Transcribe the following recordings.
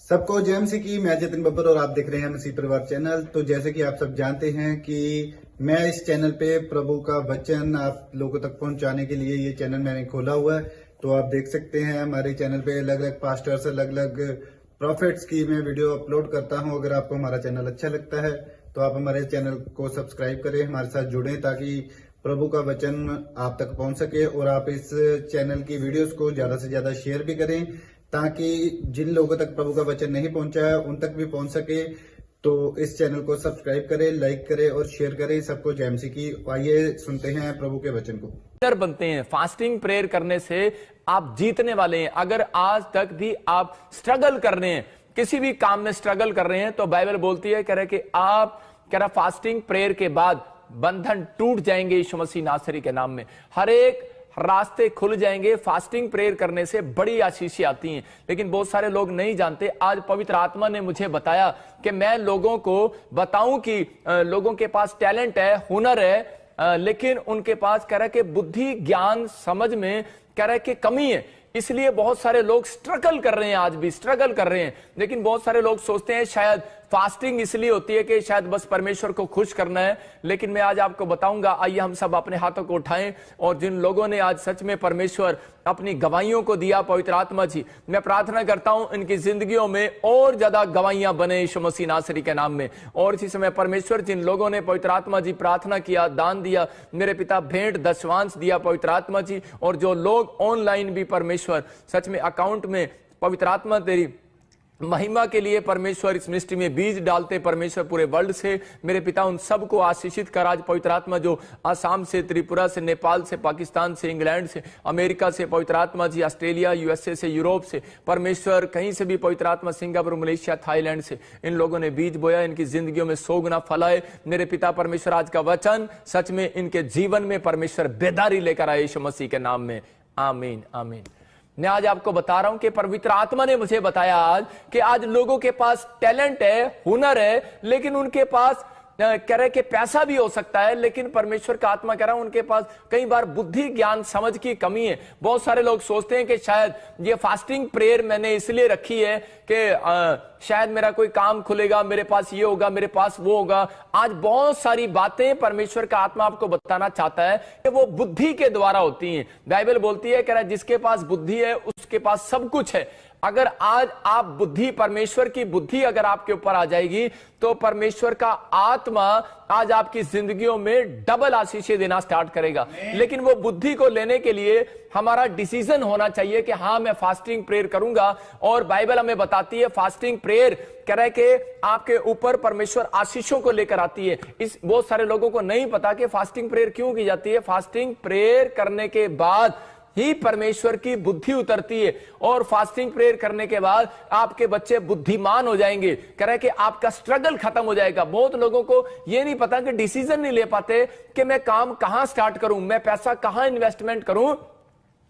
सबको जय मसीह की। मैं जतिन बब्बर और आप देख रहे हैं मसीह परिवार चैनल। तो जैसे कि आप सब जानते हैं कि मैं इस चैनल पे प्रभु का वचन आप लोगों तक पहुंचाने के लिए ये चैनल मैंने खोला हुआ है। तो आप देख सकते हैं हमारे चैनल पे अलग अलग पास्टर्स, अलग अलग प्रॉफिट्स की मैं वीडियो अपलोड करता हूं। अगर आपको हमारा चैनल अच्छा लगता है तो आप हमारे चैनल को सब्सक्राइब करें, हमारे साथ जुड़ें ताकि प्रभु का वचन आप तक पहुंच सके। और आप इस चैनल की वीडियोस को ज्यादा से ज्यादा शेयर भी करें ताकि जिन लोगों तक प्रभु का वचन नहीं पहुंचा है उन तक भी पहुंच सके। तो इस चैनल को सब्सक्राइब करें, लाइक करें और शेयर करें। सबको जय मसीह की। आइए सुनते हैं प्रभु के वचन को। विनर बनते हैं। फास्टिंग प्रेयर करने से आप जीतने वाले हैं। अगर आज तक भी आप स्ट्रगल कर रहे हैं, किसी भी काम में स्ट्रगल कर रहे हैं, तो बाइबल बोलती है कि आप फास्टिंग प्रेयर के बाद बंधन टूट जाएंगे यीशु मसीह नासरी के नाम में। हर एक रास्ते खुल जाएंगे। फास्टिंग प्रेयर करने से बड़ी आशीषें आती हैं, लेकिन बहुत सारे लोग नहीं जानते। आज पवित्र आत्मा ने मुझे बताया कि मैं लोगों को बताऊं कि लोगों के पास टैलेंट है, हुनर है, लेकिन उनके पास बुद्धि, ज्ञान, समझ में की कमी है। इसलिए बहुत सारे लोग स्ट्रगल कर रहे हैं, आज भी स्ट्रगल कर रहे हैं। लेकिन बहुत सारे लोग सोचते हैं शायद फास्टिंग इसलिए होती है कि शायद बस परमेश्वर को खुश करना है। लेकिन मैं आज आपको बताऊंगा, आइए हम सब अपने हाथों को उठाएं। और जिन लोगों ने आज सच में परमेश्वर अपनी गवाहियों को दिया, पवित्र आत्मा जी, मैं प्रार्थना करता हूं इनकी जिंदगियों में और ज्यादा गवाहियां बने यीशु मसीह नासरी के नाम में। और इसी समय परमेश्वर, जिन लोगों ने पवित्र आत्मा जी प्रार्थना किया, दान दिया, मेरे पिता भेंट दशवांश दिया पवित्र आत्मा जी, और जो लोग ऑनलाइन भी परमेश्वर सच में अकाउंट में पवित्र आत्मा तेरी महिमा के लिए परमेश्वर इस मिनिस्ट्री में बीज डालते परमेश्वर पूरे वर्ल्ड से, मेरे पिता उन सबको आशीषित कर। आज पवित्र आत्मा जो आसाम से, त्रिपुरा से, नेपाल से, पाकिस्तान से, इंग्लैंड से, अमेरिका से, पवित्र आत्मा जी ऑस्ट्रेलिया, यूएसए से, यूरोप से, परमेश्वर कहीं से भी पवित्र आत्मा, सिंगापुर, मलेशिया, थाईलैंड से इन लोगों ने बीज बोया, इनकी जिंदगियों में 100 गुना फलाए। मेरे पिता परमेश्वर आज का वचन सच में इनके जीवन में परमेश्वर बेदारी लेकर आए यीशु मसीह के नाम में। आमीन आमीन। मैं आज आपको बता रहा हूं कि पवित्र आत्मा ने मुझे बताया आज कि आज लोगों के पास टैलेंट है, हुनर है, लेकिन उनके पास कह रहे कि पैसा भी हो सकता है, लेकिन परमेश्वर का आत्मा कह रहा है उनके पास कई बार बुद्धि, ज्ञान, समझ की कमी है। बहुत सारे लोग सोचते हैं कि शायद ये फास्टिंग प्रेयर मैंने इसलिए रखी है कि शायद मेरा कोई काम खुलेगा, मेरे पास ये होगा, मेरे पास वो होगा। आज बहुत सारी बातें परमेश्वर का आत्मा आपको बताना चाहता है कि वो बुद्धि के द्वारा होती हैं। बाइबल बोलती है, कह रहा है जिसके पास बुद्धि है उसके पास सब कुछ है। अगर आज आप बुद्धि, परमेश्वर की बुद्धि अगर आपके ऊपर आ जाएगी तो परमेश्वर का आत्मा आज आपकी जिंदगियों में डबल आशीषें देना स्टार्ट करेगा। लेकिन वो बुद्धि को लेने के लिए हमारा डिसीजन होना चाहिए कि हाँ मैं फास्टिंग प्रेयर करूंगा। और बाइबल हमें बताती है फास्टिंग प्रेयर कह रहा है कि आपके ऊपर परमेश्वर आशीषों को लेकर आती है। इस बहुत सारे लोगों को नहीं पता कि फास्टिंग प्रेयर क्यों की जाती है। फास्टिंग प्रेयर करने के बाद ही परमेश्वर की बुद्धि उतरती है, और फास्टिंग प्रेयर करने के बाद आपके बच्चे बुद्धिमान हो जाएंगे। कह रहे कि आपका स्ट्रगल खत्म हो जाएगा। बहुत लोगों को यह नहीं पता कि डिसीजन नहीं ले पाते कि मैं काम कहां स्टार्ट करूं, मैं पैसा कहां इन्वेस्टमेंट करूं,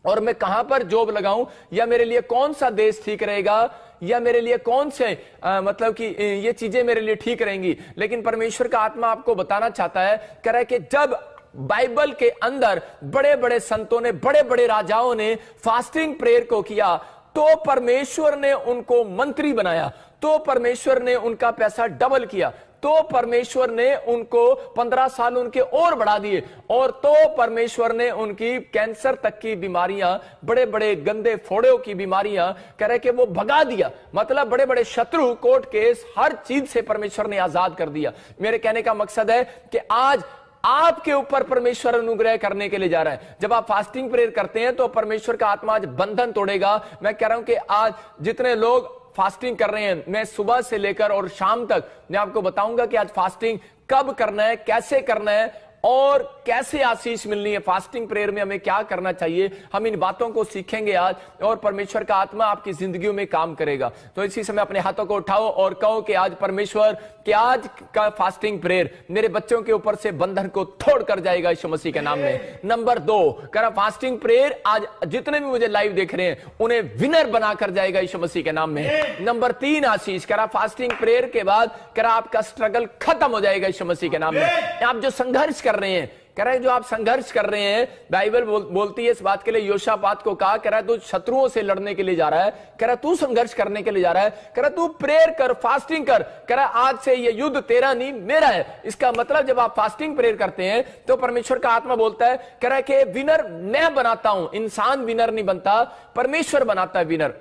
और मैं कहां पर जॉब लगाऊं, या मेरे लिए कौन सा देश ठीक रहेगा, या मेरे लिए कौन से मतलब कि ये चीजें मेरे लिए ठीक रहेंगी। लेकिन परमेश्वर का आत्मा आपको बताना चाहता है, कह रहा है कि जब बाइबल के अंदर बड़े बड़े संतों ने, बड़े बड़े राजाओं ने फास्टिंग प्रेयर को किया तो परमेश्वर ने उनको मंत्री बनाया, तो परमेश्वर ने उनका पैसा डबल किया, तो परमेश्वर ने उनको 15 साल उनके और बढ़ा दिए, और तो परमेश्वर ने उनकी कैंसर तक की बीमारियां, बड़े बड़े गंदे फोड़ों की बीमारियां कह रहे कि वो भगा दिया। मतलब बड़े बड़े शत्रु, कोर्ट केस, हर चीज से परमेश्वर ने आजाद कर दिया। मेरे कहने का मकसद है कि आज आपके ऊपर परमेश्वर अनुग्रह करने के लिए जा रहा है। जब आप फास्टिंग प्रेयर करते हैं तो परमेश्वर का आत्मा आज बंधन तोड़ेगा। मैं कह रहा हूं कि आज जितने लोग फास्टिंग कर रहे हैं, मैं सुबह से लेकर और शाम तक मैं आपको बताऊंगा कि आज फास्टिंग कब करना है, कैसे करना है, और कैसे आशीष मिलनी है। फास्टिंग प्रेयर में हमें क्या करना चाहिए, हम इन बातों को सीखेंगे आज, और परमेश्वर का आत्मा आपकी जिंदगियों में काम करेगा। तो इसी समय अपने हाथों को उठाओ और कहो कि आज परमेश्वर, कि आज का फास्टिंग प्रेयर मेरे बच्चों के ऊपर से बंधन को तोड़ कर जाएगा यीशु मसीह के नाम में। नंबर 2, करा फास्टिंग प्रेयर आज जितने भी मुझे लाइव देख रहे हैं उन्हें विनर बनाकर जाएगा यीशु मसीह के नाम में। नंबर 3 आशीष, करा फास्टिंग प्रेयर के बाद करा आपका स्ट्रगल खत्म हो जाएगा यीशु मसीह के नाम में। आप जो संघर्ष कर रहे हैं, कह रहा है जो आप संघर्ष कर रहे हैं, बाइबल बोलती है इस बात के लिए योशापात को कहा, कह रहा है तू शत्रुओं से लड़ने के लिए जा रहा है, कह रहा है तू संघर्ष करने के लिए जा रहा है, कह रहा है तू प्रेयर कर, फास्टिंग कर, कह रहा है आज से ये युद्ध तेरा नहीं मेरा है। इसका मतलब जब आप फास्टिंग प्रेयर करते हैं तो परमेश्वर का आत्मा बोलता है, कह रहा है कि विनर मैं बनाता हूं, इंसान विनर नहीं बनता, परमेश्वर बनाता है विनर।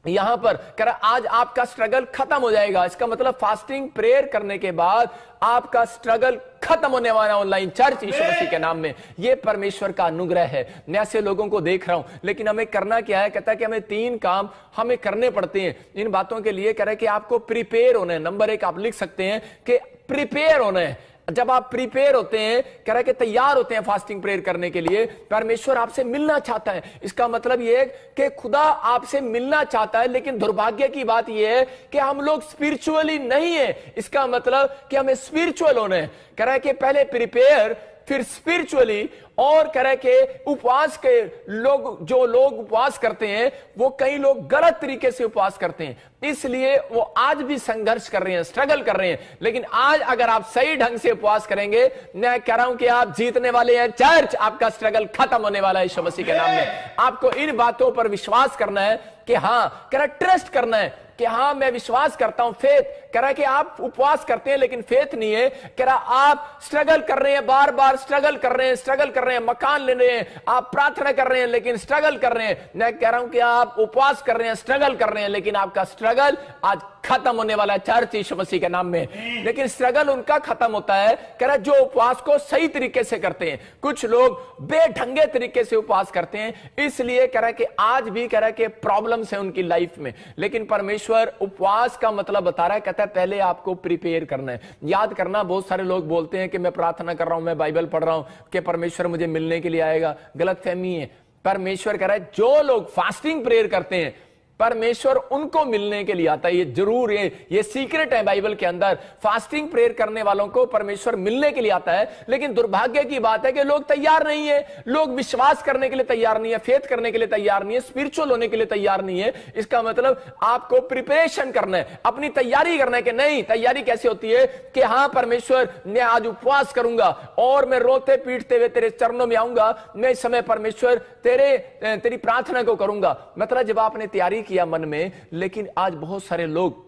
यहां पर कह रहा आज आपका स्ट्रगल खत्म हो जाएगा। इसका मतलब फास्टिंग प्रेयर करने के बाद आपका स्ट्रगल खत्म होने वाला ऑनलाइन चर्च यीशु मसीह के नाम में। यह परमेश्वर का अनुग्रह है। मैं ऐसे लोगों को देख रहा हूं, लेकिन हमें करना क्या है? कहता है कि हमें 3 काम हमें करने पड़ते हैं इन बातों के लिए। कह रहा है कि आपको प्रिपेयर होना है। नंबर 1 आप लिख सकते हैं कि प्रिपेयर होना है। जब आप प्रिपेयर होते हैं, कह रहा है कि तैयार होते हैं फास्टिंग प्रेयर करने के लिए, परमेश्वर आपसे मिलना चाहता है। इसका मतलब यह है कि खुदा आपसे मिलना चाहता है, लेकिन दुर्भाग्य की बात यह है कि हम लोग स्पिरिचुअली नहीं है। इसका मतलब कि हमें स्पिरिचुअल होना है। कह रहा है कि पहले प्रिपेयर, फिर स्पिरिचुअली, और कह रहे कि उपवास के लोग, जो लोग उपवास करते हैं वो कई लोग गलत तरीके से उपवास करते हैं, इसलिए वो आज भी संघर्ष कर रहे हैं, स्ट्रगल कर रहे हैं। लेकिन आज अगर आप सही ढंग से उपवास करेंगे, मैं कह रहा हूं कि आप जीतने वाले हैं। चर्च, आपका स्ट्रगल खत्म होने वाला है यीशु मसीह के नाम में। आपको इन बातों पर विश्वास करना है कि हां, कह रहा ट्रस्ट करना है कि हां मैं विश्वास करता हूं, फेथ। कह रहा है कि आप उपवास करते हैं लेकिन फेथ नहीं है। कह रहा आप स्ट्रगल कर रहे हैं, बार बार स्ट्रगल कर रहे हैं, स्ट्रगल कर रहे हैं, मकान ले रहे हैं, आप प्रार्थना कर रहे हैं लेकिन स्ट्रगल कर रहे हैं। मैं कह रहा हूं कि आप उपवास कर रहे हैं, स्ट्रगल कर रहे हैं, लेकिन आपका स्ट्रगल आज खत्म होने वाला है चर्च यीशु मसीह के नाम में। लेकिन स्ट्रगल उनका खत्म होता है, कह रहा जो उपवास को सही तरीके से करते हैं। कुछ लोग बेढंगे तरीके से उपवास करते हैं, इसलिए कह रहा है कि आज भी कह रहा है कि प्रॉब्लम्स है उनकी लाइफ में। लेकिन परमेश्वर उपवास का मतलब बता रहा है, कहता है पहले आपको प्रिपेयर करना है। याद करना, बहुत सारे लोग बोलते हैं कि मैं प्रार्थना कर रहा हूं, मैं बाइबल पढ़ रहा हूं कि परमेश्वर मुझे मिलने के लिए आएगा। गलत फहमी है। परमेश्वर कह रहा है जो लोग फास्टिंग प्रेयर करते हैं, परमेश्वर उनको मिलने के लिए आता है। ये जरूर ये सीक्रेट है बाइबल के अंदर। फास्टिंग प्रेयर करने वालों को परमेश्वर मिलने के लिए आता है। लेकिन दुर्भाग्य की बात है कि लोग तैयार नहीं है, लोग विश्वास करने के लिए तैयार नहीं है, फेथ करने के लिए तैयार नहीं है, स्पिरिचुअल होने के लिए तैयार नहीं है। इसका मतलब आपको प्रिपरेशन करना है, अपनी तैयारी करना है। कि नहीं, तैयारी कैसे होती है? कि हां परमेश्वर, मैं आज उपवास करूंगा और मैं रोते पीटते हुए तेरे चरणों में आऊंगा। मैं इस समय परमेश्वर तेरी प्रार्थना को करूंगा। मतलब जब आपने तैयारी किया मन में, लेकिन आज बहुत सारे लोग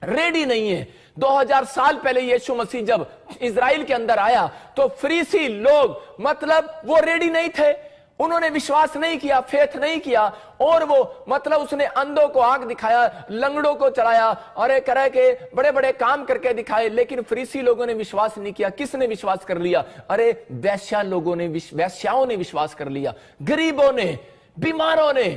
रेडी नहीं है। 2000 साल पहले यीशु मसीह जब इजराइल के अंदर आया तो फरीसी लोग, मतलब वो रेडी नहीं थे, उन्होंने विश्वास नहीं किया, फेथ नहीं किया, और वो मतलब उसने अंधों को आंख दिखाया, लंगड़ों को चलाया, और कह रहा के बड़े बड़े काम करके दिखाए। लेकिन फरीसी लोगों ने विश्वास नहीं किया। किसने विश्वास कर लिया? अरे वैश्याओं ने विश्वास कर लिया, गरीबों ने, बीमारों ने,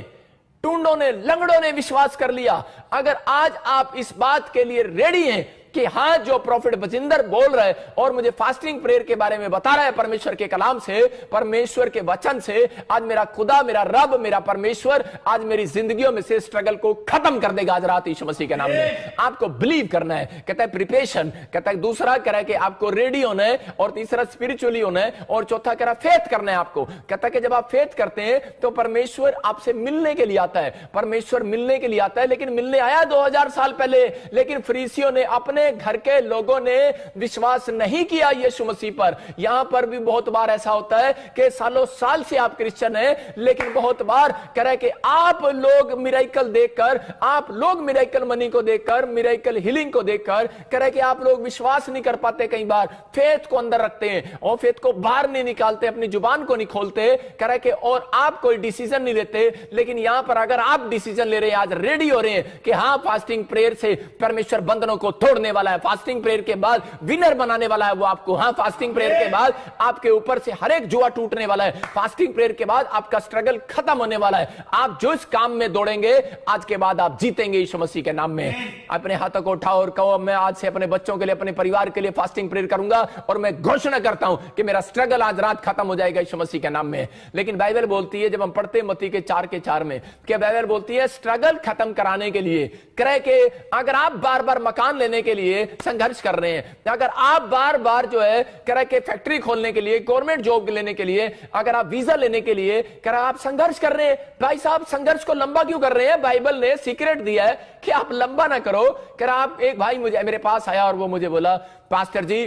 टूंडों ने, लंगड़ों ने विश्वास कर लिया। अगर आज आप इस बात के लिए रेडी हैं कि हां, जो प्रॉफिट बजिंदर बोल रहा है और मुझे फास्टिंग प्रेयर के बारे में बता रहा है परमेश्वर के कलाम से, परमेश्वर के वचन से, आज मेरा खुदा, मेरा रब, मेरा परमेश्वर आज मेरी जिंदगियों में से स्ट्रगल को खत्म कर देगा आज रात यीशु मसीह के नाम में। आपको बिलीव करना है। कहता है प्रिपरेशन, कहता है दूसरा कह रहा है कि आपको रेडी होना है, और तीसरा स्पिरिचुअली होना है, और चौथा कह रहा है फेथ करना है आपको। कहता है कि जब आप फेथ करते हैं तो परमेश्वर आपसे मिलने के लिए आता है। परमेश्वर मिलने के लिए आता है, लेकिन मिलने आया 2000 साल पहले, लेकिन फरीसियों ने, अपने घर के लोगों ने विश्वास नहीं किया यीशु मसीह पर। यहां पर भी बहुत बार ऐसा होता है कि सालों साल से आप क्रिश्चियन हैं, लेकिन बहुत बार कह रहे कि आप लोग मिरेकल देखकर, आप लोग मिरेकल मनी को देखकर, मिरेकल हीलिंग को देखकर कह रहे कि आप लोग विश्वास नहीं कर पाते। कई बार फेथ को अंदर रखते हैं और फेथ को बाहर नहीं निकालते, अपनी जुबान को नहीं खोलते, कह रहे कि और आप कोई डिसीजन नहीं लेते। लेकिन यहां पर अगर आप डिसीजन ले रहे हैं, आज रेडी हो रहे हैं कि हां फास्टिंग प्रेयर से परमेश्वर बंधनों को तोड़ने वाला है, फास्टिंग प्रेयर के बाद विनर बनाने वाला है वो आपको। हां, फास्टिंग प्रेयर के बाद आपके ऊपर से हर एक जुआ टूटने वाला है। फास्टिंग प्रेयर के बाद आपका स्ट्रगल खत्म होने वाला है। आप जो इस काम में दौड़ेंगे, आज के बाद आप जीतेंगे यीशु मसीह के नाम में। अपने हाथों को उठाओ और कहो, मैं आज से अपने बच्चों के लिए, अपने परिवार के लिए फास्टिंग प्रेयर करूंगा, और मैं घोषणा करता हूं कि मेरा स्ट्रगल आज रात खत्म हो जाएगा यीशु मसीह के नाम में। लेकिन बाइबल बोलती है, जब हम पढ़ते मत्ती के 4:4 में, कि बाइबल बोलती है स्ट्रगल खत्म कराने के लिए, कह के अगर आप बार बार मकान लेने के लिए संघर्ष कर रहे हैं, अगर आप बार बार जो है कह रहे कि फैक्ट्री खोलने के लिए, गवर्नमेंट जॉब लेने के लिए, अगर आप वीजा लेने के लिए कह रहे आप संघर्ष कर रहे हैं, भाई साहब संघर्ष को लंबा क्यों कर रहे हैं? बाइबल ने सीक्रेट दिया है कि आप लंबा ना करो। कह रहा आप, एक भाई मेरे पास आया और वो मुझे बोला, पास्टर जी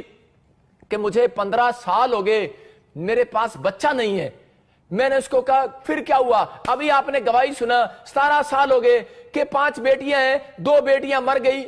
कि मुझे 15 साल हो गए मेरे पास बच्चा नहीं है। मैंने उसको कहा फिर क्या हुआ? अभी आपने गवाही सुना, 17 साल हो गए कि 5 बेटियां हैं, 2 बेटियां मर गई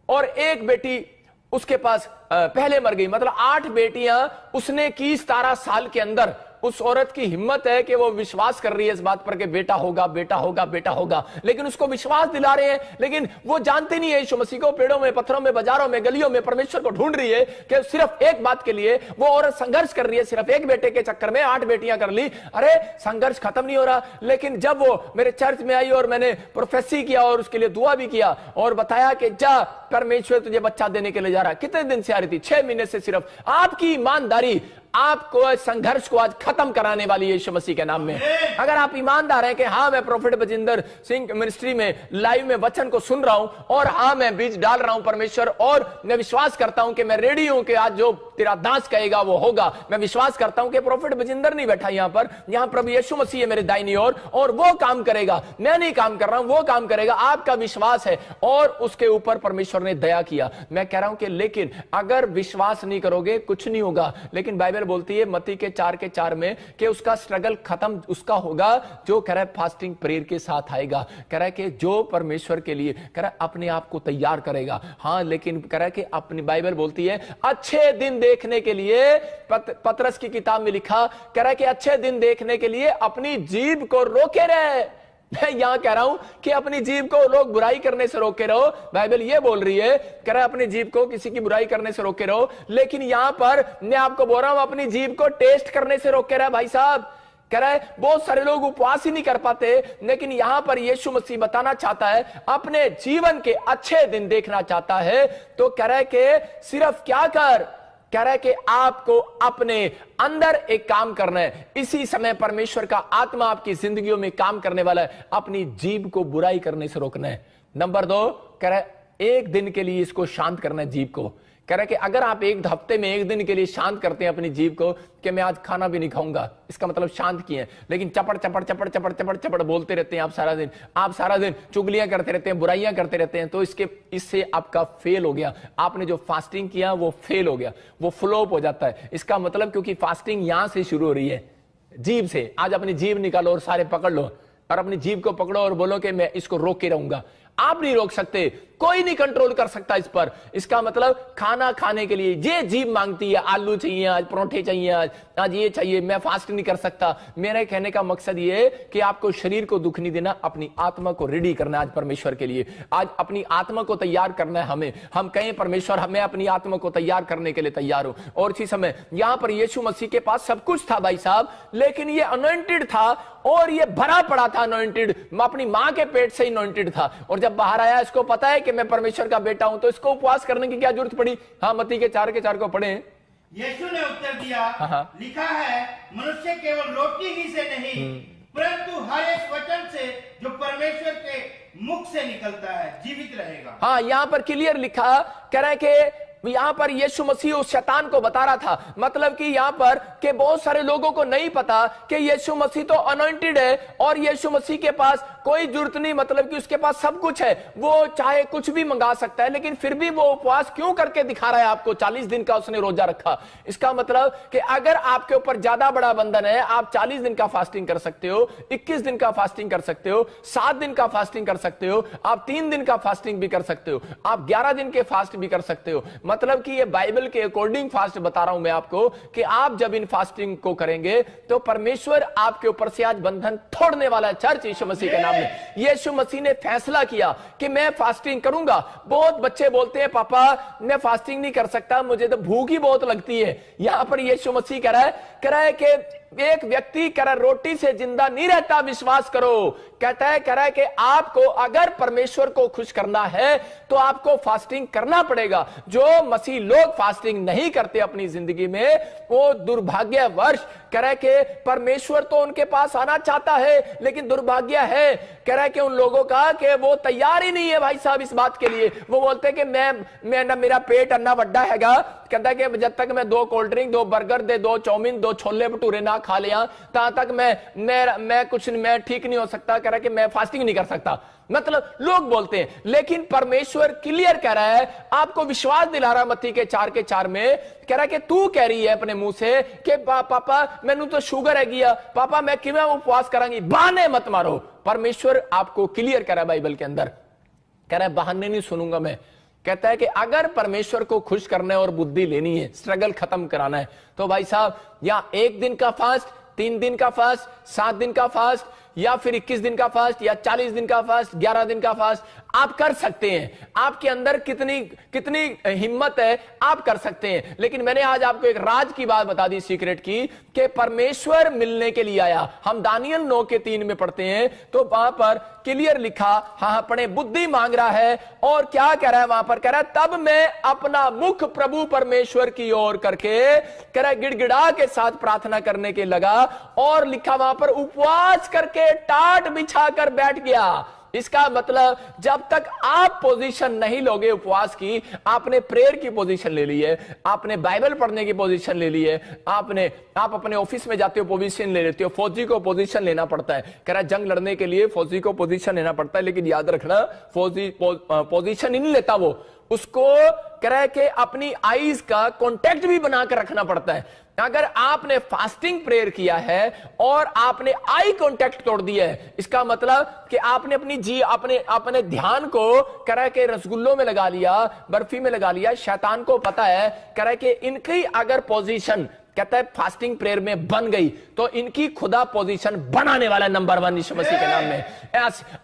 और 1 बेटी उसके पास पहले मर गई, मतलब 8 बेटियां उसने की 17 साल के अंदर। उस औरत की हिम्मत है कि वो विश्वास कर रही है इस बात पर कि बेटा होगा, बेटा होगा, बेटा होगा, लेकिन उसको विश्वास दिला रहे हैं, लेकिन वो जानते नहीं है यीशु मसीह को। पेड़ों में, पत्थरों में, बाजारों में, गलियों में परमेश्वर को ढूंढ रही है कि सिर्फ एक बात के लिए वो औरत संघर्ष कर रही है, सिर्फ एक बेटे के चक्कर में 8 बेटियां कर ली। अरे संघर्ष खत्म नहीं हो रहा। लेकिन जब वो मेरे चर्च में आई और मैंने प्रोफेसी किया और उसके लिए दुआ भी किया और बताया कि जा परमेश्वर तुझे बच्चा देने के लिए जा रहा। कितने दिन से आ रही थी? 6 महीने से। सिर्फ आपकी ईमानदारी आपको संघर्ष को आज खत्म कराने वाली है यीशु मसीह के नाम में। अगर आप ईमानदार हैं कि हाँ मैं प्रोफेट बजिंदर सिंह मिनिस्ट्री में लाइव में वचन को सुन रहा हूं और हाँ मैं बीज डाल रहा हूं परमेश्वर, और मैं विश्वास करता हूं कि मैं रेडी हूं कि आज जो तेरा दास कहेगा वो होगा। मैं विश्वास करता हूं कि प्रोफेट बजिंदर नहीं बैठा यहां पर, यहां प्रभु यीशु मसीह है मेरे दाहिनी ओर और वो काम करेगा। मैं नहीं काम कर रहा हूं, वो काम करेगा। आपका विश्वास है और उसके ऊपर परमेश्वर ने दया किया। मैं कह रहा हूं कि लेकिन अगर विश्वास नहीं करोगे कुछ नहीं होगा। लेकिन बाइबल बोलती है मत्ती के 4:4 में कि उसका स्ट्रगल खत्म उसका होगा जो कह रहा है फास्टिंग प्रेयर के साथ आएगा। कह रहा है कि जो परमेश्वर के लिए कह रहा है अपने आप को तैयार करेगा। हाँ लेकिन कह रहा है कि अपनी बाइबल बोलती है अच्छे दिन देखने के लिए, पतरस की किताब में लिखा, कह रहा है कि अच्छे दिन देखने के लिए अपनी जीभ को रोके रहे। मैं यहां कह रहा हूं कि अपनी जीभ को लोग बुराई करने से रोके रहो। बाइबल ये बोल रही है, कह रहा है अपनी जीभ को किसी की बुराई करने से रोके रहो। लेकिन यहां पर मैं आपको बोल रहा हूं अपनी जीभ को टेस्ट करने से रोके रहा। भाई साहब कह रहा है बहुत सारे लोग उपवास ही नहीं कर पाते, लेकिन यहां पर यीशु मसीह बताना चाहता है अपने जीवन के अच्छे दिन देखना चाहता है तो कह रहा है कि सिर्फ क्या कर, कह रहा है कि आपको अपने अंदर एक काम करना है। इसी समय परमेश्वर का आत्मा आपकी जिंदगियों में काम करने वाला है। अपनी जीभ को बुराई करने से रोकना है। नंबर 2 कह रहा है एक दिन के लिए इसको शांत करना है जीभ को। कह रहा है कि अगर आप एक हफ्ते में एक दिन के लिए शांत करते हैं अपनी जीभ को कि मैं आज खाना भी नहीं खाऊंगा, इसका मतलब शांत किए, लेकिन चपड़ चपड़ चपड़ चपड़ चपड़ चपड़ बोलते रहते हैं आप सारा दिन चुगलियां करते रहते हैं, बुराइयां करते रहते हैं, तो इससे आपका फेल हो गया। आपने जो फास्टिंग किया वो फेल हो गया, वो फ्लॉप हो जाता है। इसका मतलब क्योंकि फास्टिंग यहां से शुरू हो रही है, जीभ से। आज अपनी जीभ निकालो और सारे पकड़ लो और अपनी जीभ को पकड़ो और बोलो कि मैं इसको रोक के रहूंगा। आप नहीं रोक सकते, कोई नहीं कंट्रोल कर सकता इस पर। इसका मतलब खाना खाने के लिए ये जीभ मांगती है, आलू चाहिए आज, परोठे चाहिए आज ये चाहिए, मैं फास्ट नहीं कर सकता। मेरे कहने का मकसद ये है कि आपको शरीर को दुख नहीं देना, अपनी आत्मा को रेडी करना आज परमेश्वर के लिए। आज अपनी आत्मा को तैयार करना है हमें। हम कहें परमेश्वर हमें अपनी आत्मा को तैयार करने के लिए तैयार हो। और इसी समय यहां पर यीशु मसीह के पास सब कुछ था भाई साहब, लेकिन ये अनॉइंटेड था और ये भरा पड़ा था अनॉइंटेड, अपनी मां के पेट से अनॉइंटेड था। और जब बाहर आया इसको पता है कि मैं परमेश्वर का बेटा हूं, तो इसको उपवास करने की क्या जरूरत पड़ी? हाँ मत्ती के 4:4 को पढ़े। यीशु ने उत्तर दिया, लिखा है मनुष्य केवल रोटी ही से नहीं परंतु हर एक वचन से जो परमेश्वर के मुख से निकलता है जीवित रहेगा। हाँ यहां पर क्लियर लिखा, कह रहा है कि यहां पर यीशु मसीह उस शैतान को बता रहा था, मतलब कि यहां पर के बहुत सारे लोगों को नहीं पता कि यीशु मसीह तो अनॉइंटेड है और यीशु मसीह के पास कोई जरूरत नहीं, मतलब कि उसके पास सब कुछ है, वो चाहे कुछ भी मंगा सकता है, लेकिन फिर भी वो उपवास क्यों करके दिखा रहा है आपको? 40 दिन का उसने रोजा रखा। इसका मतलब कि अगर आपके ऊपर ज्यादा बड़ा बंधन है, आप 40 दिन का फास्टिंग कर सकते हो, 21 दिन का फास्टिंग कर सकते हो, 7 दिन का फास्टिंग कर सकते हो, आप 3 दिन का फास्टिंग भी कर सकते हो, आप 11 दिन के फास्ट भी कर सकते हो। मतलब कि ये बाइबल के अकॉर्डिंग फास्ट बता रहा हूं मैं आपको कि आप जब इन फास्टिंग को करेंगे तो परमेश्वर आपके ऊपर से आज बंधन तोड़ने वाला है। चर्च यीशु मसीह के नाम में यीशु मसीह ने फैसला किया कि मैं फास्टिंग करूंगा। बहुत बच्चे बोलते हैं पापा मैं फास्टिंग नहीं कर सकता, मुझे तो भूख ही बहुत लगती है। यहां पर यीशु मसीह कह रहा है कि एक व्यक्ति कह रहा रोटी से जिंदा नहीं रहता, विश्वास करो। कहता है कह रहा है कि आपको अगर परमेश्वर को खुश करना है तो आपको फास्टिंग करना पड़ेगा। जो मसीह लोग फास्टिंग नहीं करते अपनी जिंदगी में वो दुर्भाग्यवश, कह रहा है कि परमेश्वर तो उनके पास आना चाहता है, लेकिन दुर्भाग्य है कह रहा है कि उन लोगों का कि वो तैयार ही नहीं है भाई साहब इस बात के लिए। वो बोलते हैं कि मैं ना मेरा पेट अन्ना वड्डा हैगा, कहता है कि जब तक मैं 2 कोल्ड ड्रिंक, 2 बर्गर दे, 2 चाउमीन, 2 छोले भटूरे ना खा लिया तब तक मैं ठीक नहीं हो सकता। कह रहा है कि मैं फास्टिंग नहीं कर सकता। मतलब लोग बोलते हैं, लेकिन परमेश्वर क्लियर कह रहा है, आपको विश्वास दिला रहा है मत्ती के 4:4 में, कह रहा है कि तू कह रही है अपने मुंह से कि पापा मैनू तो शुगर है गया, पापा मैं किवें उपवास करांगी, बहाने मत मारो। परमेश्वर आपको क्लियर कह रहा है बाइबल के अंदर, कह रहा है बहाने नहीं सुनूंगा मैं। कहता है कि अगर परमेश्वर को खुश करना है और बुद्धि लेनी है, स्ट्रगल खत्म कराना है, तो भाई साहब या 1 दिन का फास्ट, 3 दिन का फास्ट, 7 दिन का फास्ट, या फिर 21 दिन का फास्ट, या 40 दिन का फास्ट, 11 दिन का फास्ट आप कर सकते हैं। आपके अंदर कितनी हिम्मत है आप कर सकते हैं। लेकिन मैंने आज आपको एक राज की बात बता दी, सीक्रेट की, कि परमेश्वर मिलने के लिए आया। हम दानियल 9:3 में पढ़ते हैं तो वहां पर क्लियर लिखा, हाँ अपने बुद्धि मांग रहा है, और क्या कह रहा है वहां पर, कह रहा है तब मैं अपना मुख प्रभु परमेश्वर की ओर करके, कह रहा है गिड़गिड़ा के साथ प्रार्थना करने के लगा, और लिखा वहां पर उपवास करके टाट बिछाकर बैठ गया। इसका मतलब जब तक आप पोजीशन नहीं लोगे उपवास की, आपने प्रेयर की पोजीशन ले ली है, आपने बाइबल पढ़ने की पोजीशन ले ली है, आप अपने ऑफिस में जाते हो पोजीशन ले लेते हो, फौजी को पोजीशन लेना पड़ता है। कह रहा है जंग लड़ने के लिए फौजी को पोजीशन लेना पड़ता है, लेकिन याद रखना फौजी पोजीशन ही नहीं लेता, वो उसको कह रहा है कि अपनी आईज का कांटेक्ट भी बनाकर रखना पड़ता है। अगर आपने फास्टिंग प्रेयर किया है और आपने आई कांटेक्ट तोड़ दिया है, इसका मतलब कि आपने अपने ध्यान को कह रहा है कि रसगुल्लों में लगा लिया, बर्फी में लगा लिया। शैतान को पता है, कह रहा है कि इनकी अगर पोजीशन, कहता है फास्टिंग प्रेयर में बन गई, तो इनकी खुदा पोजीशन बनाने वाला नंबर 1 यीशु मसीह के नाम में।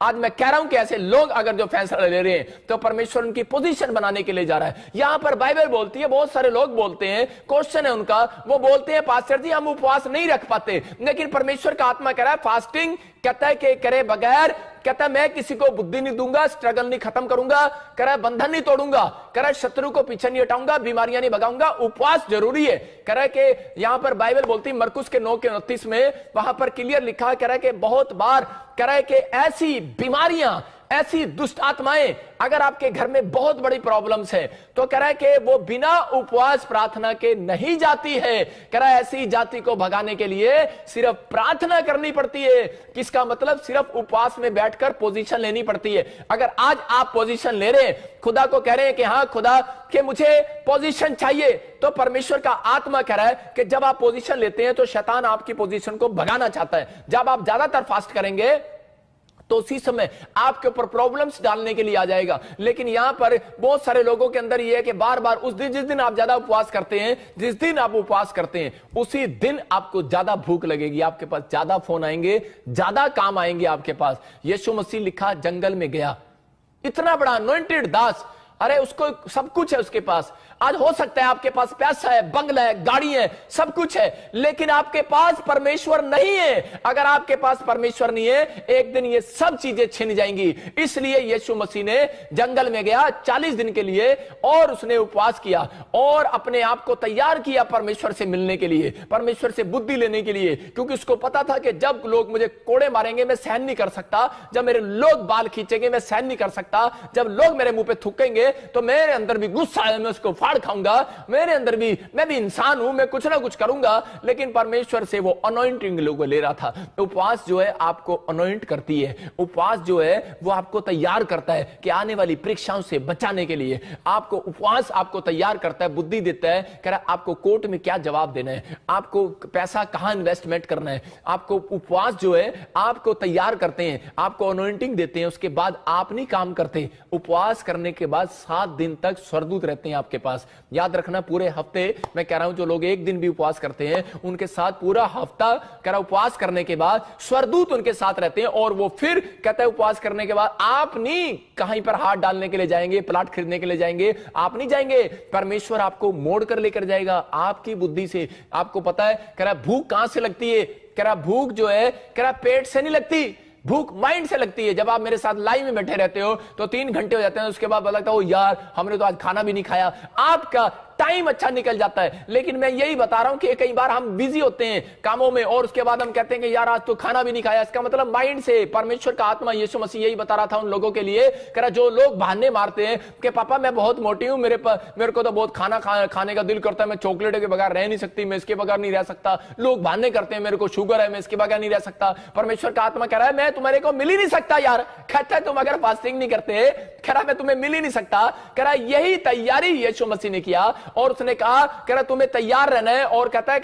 आज मैं कह रहा हूं कि ऐसे लोग अगर जो फैसला ले रहे हैं, तो परमेश्वर उनकी पोजीशन बनाने के लिए जा रहा है। यहां पर बाइबल बोलती है, बहुत सारे लोग बोलते हैं, क्वेश्चन है उनका, वो बोलते हैं पास्टर जी हम उपवास नहीं रख पाते, लेकिन परमेश्वर का आत्मा कह रहा है फास्टिंग, कहता है कि करे बगैर, कहता है मैं किसी को बुद्धि नहीं दूंगा, स्ट्रगल नहीं खत्म करूंगा, कह रहा है बंधन नहीं तोड़ूंगा, कह रहा है शत्रु को पीछे नहीं हटाऊंगा, बीमारियां नहीं भगाऊंगा, उपवास जरूरी है। कह रहा है कि यहां पर बाइबल बोलती है मरकुस के 9:29 में, वहां पर क्लियर लिखा, कह रहा है कि बहुत बार कह रहा है कि ऐसी बीमारियां, ऐसी दुष्ट आत्माएं, अगर आपके घर में बहुत बड़ी प्रॉब्लम्स है, तो कह रहा है कि वो बिना उपवास प्रार्थना के नहीं जाती है। कह रहा है ऐसी जाति को भगाने के लिए सिर्फ प्रार्थना करनी पड़ती है। किसका मतलब, सिर्फ उपवास में बैठकर पोजीशन लेनी पड़ती है। अगर आज आप पोजीशन ले रहे हैं, खुदा को कह रहे हैं कि हाँ खुदा कि मुझे पोजीशन चाहिए, तो परमेश्वर का आत्मा कह रहा है कि जब आप पोजीशन लेते हैं तो शैतान आपकी पोजीशन को भगाना चाहता है। जब आप ज्यादातर फास्ट करेंगे तो उसी समय आपके ऊपर प्रॉब्लम्स डालने के लिए आ जाएगा। लेकिन यहां पर बहुत सारे लोगों के अंदर यह है कि बार बार उस दिन, जिस दिन आप ज्यादा उपवास करते हैं, जिस दिन आप उपवास करते हैं, उसी दिन आपको ज्यादा भूख लगेगी, आपके पास ज्यादा फोन आएंगे, ज्यादा काम आएंगे आपके पास। यीशु मसीह लिखा जंगल में गया, इतना बड़ा अनॉइंटेड दास, अरे उसको सब कुछ है उसके पास। आज हो सकता है आपके पास पैसा है, बंगला है, गाड़ी है, सब कुछ है, लेकिन आपके पास परमेश्वर नहीं है। अगर आपके पास परमेश्वर नहीं है, एक दिन ये सब चीजें छिन जाएंगी। इसलिए यीशु मसीह ने जंगल में गया 40 दिन के लिए, और उसने उपवास किया और अपने आप को तैयार किया परमेश्वर से मिलने के लिए, परमेश्वर से बुद्धि लेने के लिए, क्योंकि उसको पता था कि जब लोग मुझे कोड़े मारेंगे मैं सहन नहीं कर सकता, जब मेरे लोग बाल खींचेंगे मैं सहन नहीं कर सकता, जब लोग मेरे मुंह पे थूकेंगे तो मेरे अंदर भी गुस्सा है, मैं उसको फाड़ खाऊंगा, मेरे अंदर भी, मैं भी इंसान हूं, मैं कुछ ना कुछ करूंगा। लेकिन परमेश्वर से वो अनॉइंटिंग लोगों ले रहा था। उपवास जो है आपको अनॉइंट करती है, उपवास जो है वो आपको तैयार करता है कि आने वाली परीक्षाओं से बचाने के लिए आपको उपवास आपको तैयार करता है, बुद्धि देता है, कह रहा है आपको कोर्ट में क्या जवाब देना है, आपको पैसा कहां इन्वेस्टमेंट करना है। आपको उपवास जो है आपको तैयार करते हैं, आपको अनॉइंटिंग देते हैं, उसके बाद आप नहीं काम करते। उपवास करने के बाद 7 दिन तक स्वर्गदूत रहते हैं आपके पास। याद रखना, पूरे हफ्ते, मैं कह रहा हूं जो लोग एक दिन भी उपवास करते हैं उनके साथ पूरा हफ्ता कह रहा उपवास करने के बाद स्वर्गदूत उनके साथ रहते हैं। और वो फिर कहता है उपवास करने के बाद आप नहीं कहीं पर हाथ डालने के लिए जाएंगे, प्लाट खरीदने के लिए जाएंगे, आप नहीं जाएंगे, परमेश्वर आपको मोड़ कर लेकर जाएगा आपकी बुद्धि से। आपको पता है कह रहा भूख कहां से लगती है, कह रहा भूख जो है कह रहा पेट से नहीं लगती, भूख माइंड से लगती है। जब आप मेरे साथ लाइव में बैठे रहते हो तो 3 घंटे हो जाते हैं, उसके बाद लगता है ओ यार हमने तो आज खाना भी नहीं खाया। आपका टाइम अच्छा निकल जाता है। लेकिन मैं यही बता रहा हूं कि कई बार हम बिजी होते हैं कामों में और उसके बाद हम कहते हैं कि यार आज तो खाना भी नहीं खाया। इसका मतलब माइंड से परमेश्वर का आत्मा यीशु मसीह यही बता रहा था उन लोगों के लिए, कह रहा जो लोग बहाने मारते हैं कि पापा मैं बहुत मोटी हूं, मेरे को तो बहुत खाना खाने का दिल करता है, मैं चॉकलेट के बगैर रह नहीं सकती, मैं इसके बगैर नहीं रह सकता। लोग बहाने करते हैं मेरे को शुगर है, मैं इसके बगैर नहीं रह सकता। परमेश्वर का आत्मा कह रहा है मैं तुम्हारे को मिल ही नहीं सकता यार। कहता है तुम अगर फास्टिंग नहीं करते, कह रहा मैं तुम्हें मिल ही नहीं सकता। कह रहा यही तैयारी यीशु मसीह ने किया और उसने कहा कह रहा तुम्हें तैयार रहना है। और कहता है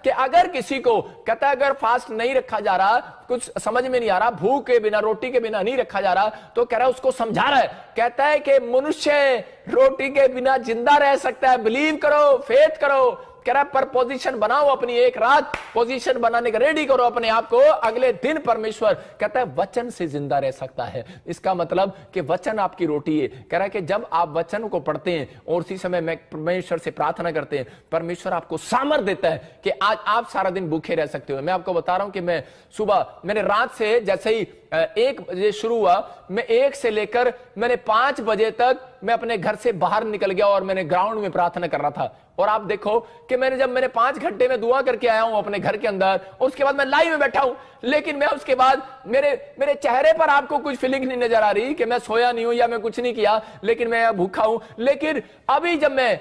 कि अगर किसी को कहता है अगर फास्ट नहीं रखा जा रहा, कुछ समझ में नहीं आ रहा, भूख के बिना रोटी के बिना नहीं रखा जा रहा, तो कह रहा है उसको समझा रहा है। कहता है कि मनुष्य रोटी के बिना जिंदा रह सकता है, बिलीव करो, फेथ करो। कह रहा पर पोजीशन बनाओ अपनी, एक रात पोजीशन बनाने का रेडी करो अपने आप को, अगले दिन परमेश्वर कहता है वचन से जिंदा रह सकता है। इसका मतलब कि वचन आपकी रोटी है। कह रहा है कि जब आप वचन को पढ़ते हैं और उसी समय में परमेश्वर से प्रार्थना करते हैं, परमेश्वर आपको सामर्थ देता है कि आज आप सारा दिन भूखे रह सकते हो। मैं आपको बता रहा हूं कि मैं सुबह मैंने रात से जैसे ही 1 बजे शुरू हुआ, मैं 1 से लेकर मैंने 5 बजे तक मैं अपने घर से बाहर निकल गया और मैंने ग्राउंड में प्रार्थना कर रहा था। और आप देखो कि मैंने 5 घंटे में दुआ करके आया हूं अपने घर के अंदर, और उसके बाद मैं लाइव में बैठा हूं। लेकिन मैं उसके बाद मेरे चेहरे पर आपको कुछ फीलिंग नहीं नजर आ रही कि मैं सोया नहीं हूं या मैं कुछ नहीं किया, लेकिन मैं भूखा हूं। लेकिन अभी जब मैं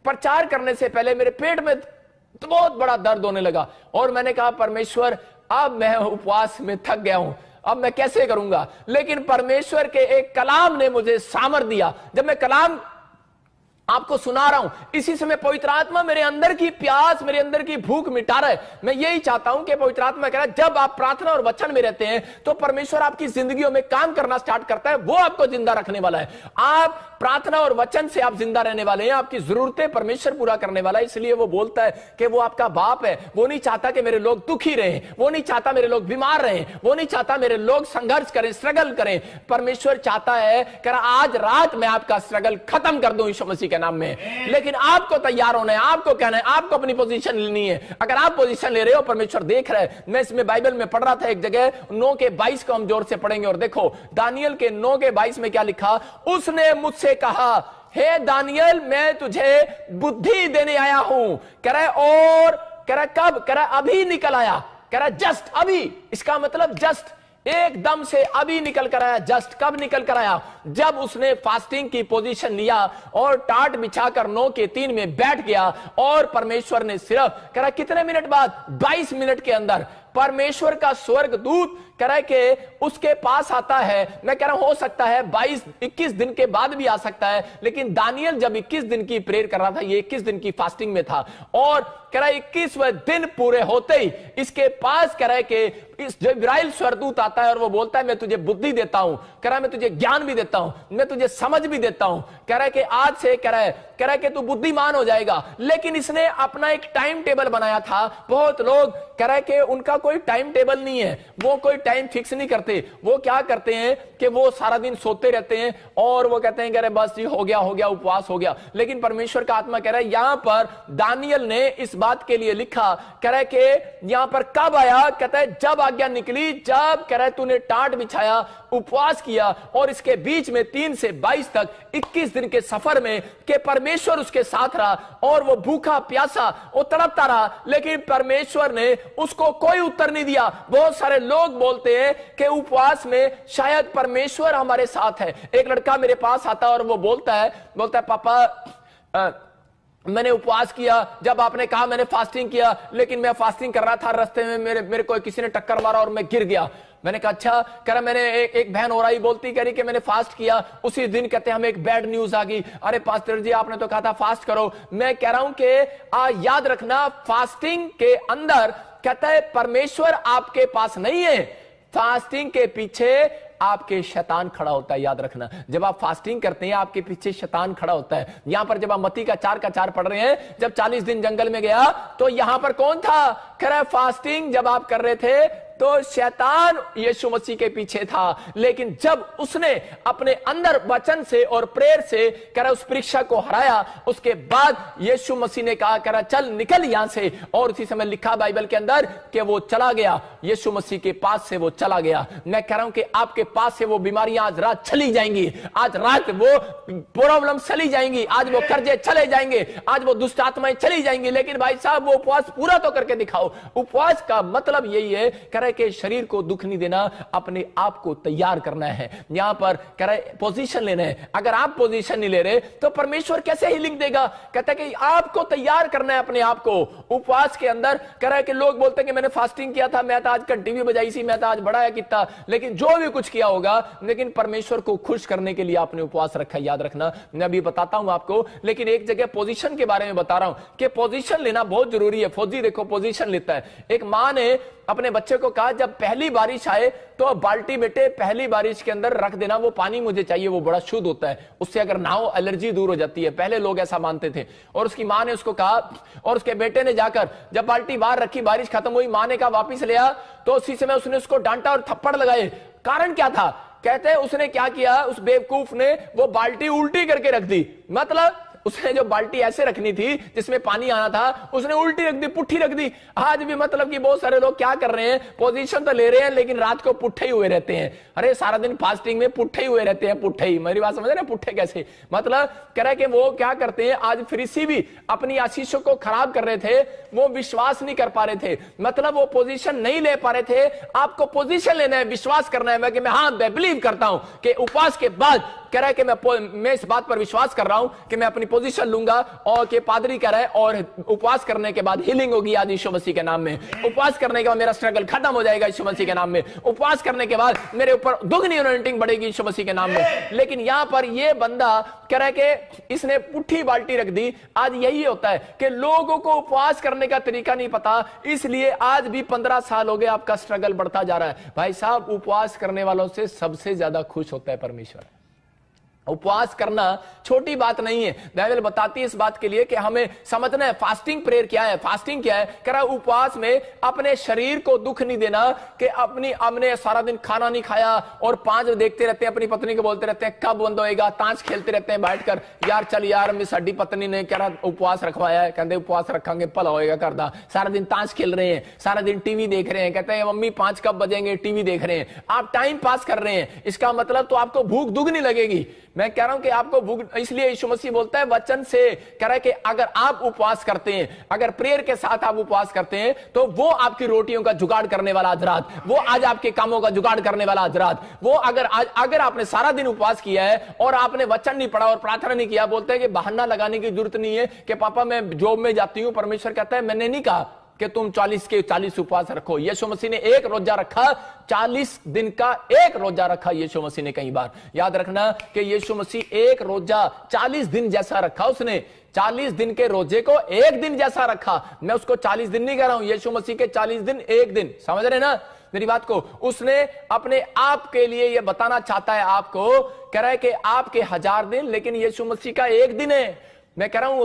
प्रचार करने से पहले मेरे पेट में तो बहुत बड़ा दर्द होने लगा और मैंने कहा परमेश्वर अब मैं उपवास में थक गया हूं, अब मैं कैसे करूंगा। लेकिन परमेश्वर के एक कलाम ने मुझे सामर्थ दिया। जब मैं कलाम आपको सुना रहा हूं, इसी समय पवित्र आत्मा मेरे अंदर की प्यास, मेरे अंदर की भूख मिटा रहा है। मैं यही चाहता हूं कि पवित्र आत्मा कह रहा है जब आप प्रार्थना और वचन में रहते हैं तो परमेश्वर आपकी जिंदगियों में काम करना स्टार्ट करता है, वो आपको जिंदा रखने वाला है। आप प्रार्थना और वचन से आप जिंदा रहने वाले हैं, आपकी जरूरतें परमेश्वर पूरा करने वाला है। इसलिए वो बोलता है कि वो आपका बाप है। वो नहीं चाहता कि मेरे लोग दुखी रहे, वो नहीं चाहता मेरे लोग बीमार रहे, वो नहीं चाहता मेरे लोग संघर्ष करें, स्ट्रगल करें। परमेश्वर चाहता है कि आज रात में आपका स्ट्रगल खत्म कर दूं यीशु मसीह के नाम में। लेकिन आपको तैयार होना है, आपको कहना है, आपको अपनी पोजीशन लेनी है। अगर आप पोजीशन ले रहे हो, परमेश्वर देख रहा है। मैं इसमें बाइबल में पढ़ रहा था एक जगह 9 के 22 को हम जोर से पढ़ेंगे। और देखो दानियल के 9 के 22 में क्या लिखा, उसने मुझसे कहा हे दानियल मैं तुझे बुद्धि देने आया हूं। कह रहा और कह रहा कब, कह रहा अभी निकल आया, कह रहा जस्ट अभी। इसका मतलब जस्ट एकदम से अभी निकल कर आया। जस्ट कब निकल कर आया, जब उसने फास्टिंग की पोजीशन लिया और टाट बिछाकर 9 के 3 में बैठ गया। और परमेश्वर ने सिर्फ कह रहा कितने मिनट बाद, 22 मिनट के अंदर परमेश्वर का स्वर्गदूत कह रहा है कि उसके पास आता है। मैं कह रहा हूं हो सकता है 22-21 दिन के बाद भी आ सकता है, लेकिन दानियल जब 21 दिन की प्रेयर कर रहा था, ये 21 दिन की फास्टिंग में था। और कह रहा है 21वें दिन पूरे होते ही इसके पास कह रहा है कि इस जिब्राइल स्वर्गदूत आता है और वो बोलता है मैं तुझे बुद्धि देता हूं, कह रहा है मैं तुझे ज्ञान भी देता हूं, मैं तुझे समझ भी देता हूं। कह रहा है कि आज से कह रहा है कि तू बुद्धिमान हो जाएगा। लेकिन इसने अपना एक टाइम टेबल बनाया था। बहुत लोग कह रहा है कि उनका कोई टाइम टेबल नहीं है, वो कोई टाइम फिक्स नहीं करते। वो क्या करते हैं कि वो सारा दिन सोते रहते हैं और वो कहते हैं कि अरे बस ये हो गया उपवास हो गया। लेकिन परमेश्वर का आत्मा कह रहा है यहां पर दानियल ने इस बात के लिए लिखा, कह रहा है कि यहां पर कब आया, कहता है जब आज्ञा निकली, जब कह रहा है तूने टाट बिछाया, उपवास किया और इसके बीच में 3 से 22 तक 21 दिन के सफर में कि परमेश्वर उसके साथ रहा और वो भूखा प्यासा वो तड़पता रहा। लेकिन परमेश्वर ने उसको कोई उत्तर नहीं दिया। बहुत सारे लोग बोलते हैं कि उपवास में शायद परमेश्वर हमारे साथ है। एक लड़का मेरे पास आता है और वो बोलता है पापा मैंने उपवास किया, जब आपने कहा मैंने फास्टिंग किया, लेकिन मैं फास्टिंग कर रहा था, रास्ते में मेरे को किसी ने टक्कर मारा और मैं गिर गया। मैंने कहा अच्छा। कह रहा मैंने एक बहन हो रही बोलती कह रही कि मैंने फास्ट किया, उसी दिन कहते हमें एक बैड न्यूज आ गई, अरे पास्टर जी आपने तो कहा था फास्ट करो। मैं कह रहा हूं कि याद रखना फास्टिंग के अंदर कहता है परमेश्वर आपके पास नहीं है, फास्टिंग के पीछे आपके शैतान खड़ा होता है। याद रखना जब आप फास्टिंग करते हैं आपके पीछे शैतान खड़ा होता है। यहां पर जब आप मत्ती का 4 पढ़ रहे हैं, जब 40 दिन जंगल में गया तो यहां पर कौन था, कह रहा है फास्टिंग जब आप कर रहे थे तो शैतान यीशु मसीह के पीछे था, लेकिन जब उसने अपने अंदर वचन से और प्रेयर से कह रहा उस परीक्षा को हराया, उसके बाद यीशु मसीह ने कहा कह रहा चल निकल यहां से, और उसी समय लिखा बाइबल के अंदर कि वो चला गया, यीशु मसीह के पास से वो चला गया। मैं कह रहा हूं कि आपके पास से वो बीमारियां आज रात चली जाएंगी, आज रात वो प्रॉब्लम चली जाएंगी, आज वो कर्जे चले जाएंगे, आज वो दुष्ट आत्माएं चली जाएंगी। लेकिन भाई साहब वो उपवास पूरा तो करके दिखाओ। उपवास का मतलब यही है कह रहे कि शरीर को दुख नहीं देना, अपने आप को तैयार करना है। यहां पर कह रहे पोजीशन लेना है। अगर आप पोजीशन नहीं ले रहे तो परमेश्वर कैसे हीलिंग देगा? कहता है कि आपको तैयार करना है अपने आप को उपवास के अंदर। कह रहा है कि लोग बोलते हैं कि मैंने फास्टिंग किया था, मैं तो आज घंटी भी बजाई सी, मैं तो आज बड़ा किया, लेकिन जो भी कुछ किया होगा, लेकिन परमेश्वर को खुश करने के लिए आपने उपवास रखा। याद रखना, मैं अभी बताता हूं आपको, लेकिन एक जगह पोजीशन के बारे में बता रहा हूं कि पोजीशन लेना बहुत जरूरी है। फौजी देखो पोजीशन लेता है। एक मां ने अपने बच्चे को कहा जब पहली बारिश आए तो बाल्टी बेटे पहली बारिश के अंदर रख देना, वो पानी मुझे चाहिए, वो बड़ा शुद्ध होता है, उससे अगर नहाओ एलर्जी दूर हो जाती है। पहले लोग ऐसा मानते थे। और उसकी मां ने उसको कहा, और उसके बेटे ने जाकर जब बाल्टी बाहर रखी, बारिश खत्म हुई, मां ने कहा वापिस ले आ, तो उसी समय उसने उसको डांटा और थप्पड़ लगाए। कारण क्या था? कहते हैं उसने क्या किया, उस बेवकूफ ने वो बाल्टी उल्टी करके रख दी। मतलब उसने जो बाल्टी ऐसे रखनी थी जिसमें पानी आना था, उसने उल्टी रख दी, पुट्ठी रख दी। आज भी मतलब कि बहुत सारे लोग क्या कर रहे हैं, पोजीशन तो ले रहे हैं लेकिन रात को पुट्ठे ही हुए रहते हैं। अरे सारा दिन फास्टिंग में पुट्ठे ही हुए रहते हैं, पुट्ठे ही। मेरी बात समझ रहे हैं? पुट्ठे कैसे? मतलब कह रहा है कि वो क्या करते हैं, आज फरीसी भी अपनी आशीषों को खराब कर रहे थे, वो विश्वास नहीं कर पा रहे थे, मतलब वो पोजीशन नहीं ले पा रहे थे। आपको पोजीशन लेना है, विश्वास करना है। मैं हाँ मैं बिलीव करता हूं कि उपवास के बाद कह रहा है कि मैं इस बात पर विश्वास कर रहा हूं कि मैं अपनी पोजीशन लूंगा, और कि पादरी कह रहा है, और उपवास करने के बाद हीलिंग होगी आज यीशु मसीह के नाम में। उपवास करने के बाद मेरा स्ट्रगल खत्म हो जाएगा यीशु मसीह के नाम में। उपवास करने के बाद मेरे ऊपर दुगनी अनॉइंटिंग बढ़ेगी यीशु मसीह के नाम में। लेकिन यहां पर यह बंदा कह रहा है कि इसने पुट्ठी बाल्टी रख दी। आज यही होता है कि लोगों को उपवास करने का तरीका नहीं पता, इसलिए आज भी 15 साल हो गए आपका स्ट्रगल बढ़ता जा रहा है। भाई साहब उपवास करने वालों से सबसे ज्यादा खुश होता है परमेश्वर। उपवास करना छोटी बात नहीं है। बाइबल बताती है इस बात के लिए कि हमें समझना है फास्टिंग प्रेयर क्या है। फास्टिंग क्या है? कह रहा उपवास में अपने शरीर को दुख नहीं देना कि हमने सारा दिन खाना नहीं खाया और 5 देखते रहते हैं, अपनी पत्नी को बोलते रहते हैं कब बंद होएगा, ताश खेलते रहते हैं बैठकर, यार चल यार मैं साडी पत्नी ने कह रहा उपवास रखवाया है, कहते उपवास रखेंगे भला होएगा घर दा। सारा दिन ताश खेल रहे हैं, सारा दिन टीवी देख रहे हैं, कहते हैं मम्मी 5 कब बजेंगे, टीवी देख रहे हैं। आप टाइम पास कर रहे हैं, इसका मतलब तो आपको भूख दुगनी लगेगी। मैं कह रहा हूं कि आपको भूख, इसलिए यीशु मसीह बोलता है वचन से, कह रहा है कि अगर आप उपवास करते हैं, अगर प्रेयर के साथ आप उपवास करते हैं, तो वो आपकी रोटियों का जुगाड़ करने वाला आज रात, वो आज आपके कामों का जुगाड़ करने वाला आज रात, वो अगर आपने सारा दिन उपवास किया है और आपने वचन नहीं पढ़ा और प्रार्थना नहीं किया, बोलते हैं कि बहाना लगाने की जरूरत नहीं है कि पापा मैं जॉब में जाती हूं। परमेश्वर कहता है मैंने नहीं कहा कि तुम 40 के 40 उपवास रखो। यीशु मसीह ने एक रोजा रखा, 40 दिन का एक रोजा रखा यीशु मसीह ने। कई बार याद रखना कि यीशु मसीह एक रोजा 40 दिन जैसा रखा। उसने 40 दिन के रोजे को एक दिन जैसा रखा। मैं उसको 40 दिन नहीं कह रहा हूं, यीशु मसीह के 40 दिन एक दिन। समझ रहे ना मेरी बात को? उसने अपने आप के लिए यह बताना चाहता है आपको, कह रहा है कि आपके 1000 दिन, लेकिन यीशु मसीह का एक दिन है। मैं कह रहा हूं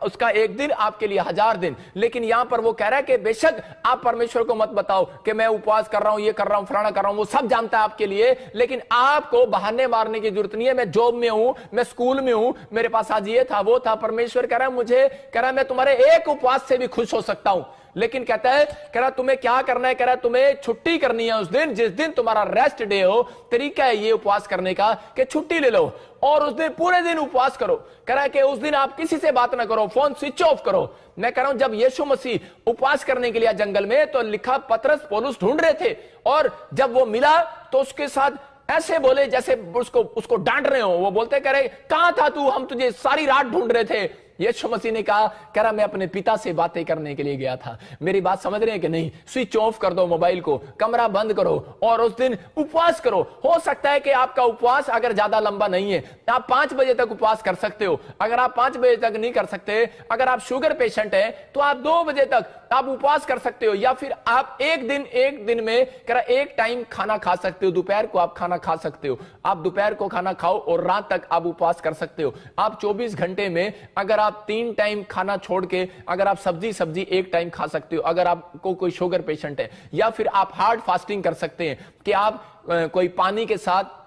उसका एक दिन आपके लिए 1000 दिन। लेकिन यहां पर वो कह रहा है कि बेशक आप परमेश्वर को मत बताओ कि मैं उपवास कर रहा हूं, ये कर रहा हूं, फलाना कर रहा हूं, वो सब जानता है आपके लिए, लेकिन आपको बहाने मारने की जरूरत नहीं है। मैं जॉब में हूं, मैं स्कूल में हूं, मेरे पास आज ये था वो था। परमेश्वर कह रहा है मुझे, कह रहा है मैं तुम्हारे एक उपवास से भी खुश हो सकता हूं। लेकिन कहता है, कह रहा तुम्हें क्या करना है, कह रहा तुम्हें छुट्टी करनी है उस दिन जिस दिन तुम्हारा रेस्ट डे हो। तरीका है ये उपवास करने का कि छुट्टी ले लो और उस दिन पूरे दिन उपवास करो। कह रहा है कि उस दिन आप किसी से बात ना करो, फोन स्विच ऑफ करो। मैं कह रहा हूं जब यीशु मसीह उपवास करने के लिए जंगल में, तो लिखा पतरस पौलुस ढूंढ रहे थे, और जब वो मिला तो उसके साथ ऐसे बोले जैसे उसको डांट रहे हो। वो बोलते कह रहे कहां था तू, हम तुझे सारी रात ढूंढ रहे थे। यीशु मसीह ने कहा, कह रहा मैं अपने पिता से बातें करने के लिए गया था। मेरी बात समझ रहे हैं कि नहीं? स्विच ऑफ कर दो मोबाइल को, कमरा बंद करो और उस दिन उपवास करो। हो सकता है कि आपका उपवास अगर ज्यादा लंबा नहीं है, आप 5 बजे तक उपवास कर सकते हो। अगर आप 5 बजे तक नहीं कर सकते, अगर आप शुगर पेशेंट हैं, तो आप 2 बजे तक आप उपवास कर सकते हो। या फिर आप एक दिन में कह रहा एक टाइम खाना खा सकते हो, दोपहर को आप खाना खा सकते हो। आप दोपहर को खाना खाओ और रात तक आप उपवास कर सकते हो। आप 24 घंटे में अगर आप 3 टाइम खाना छोड़ के अगर आप सब्जी एक टाइम खा सकते हो, अगर आपको कोई शुगर पेशेंट है, या फिर आप हार्ड फास्टिंग कर सकते हैं कि आप कोई पानी के साथ,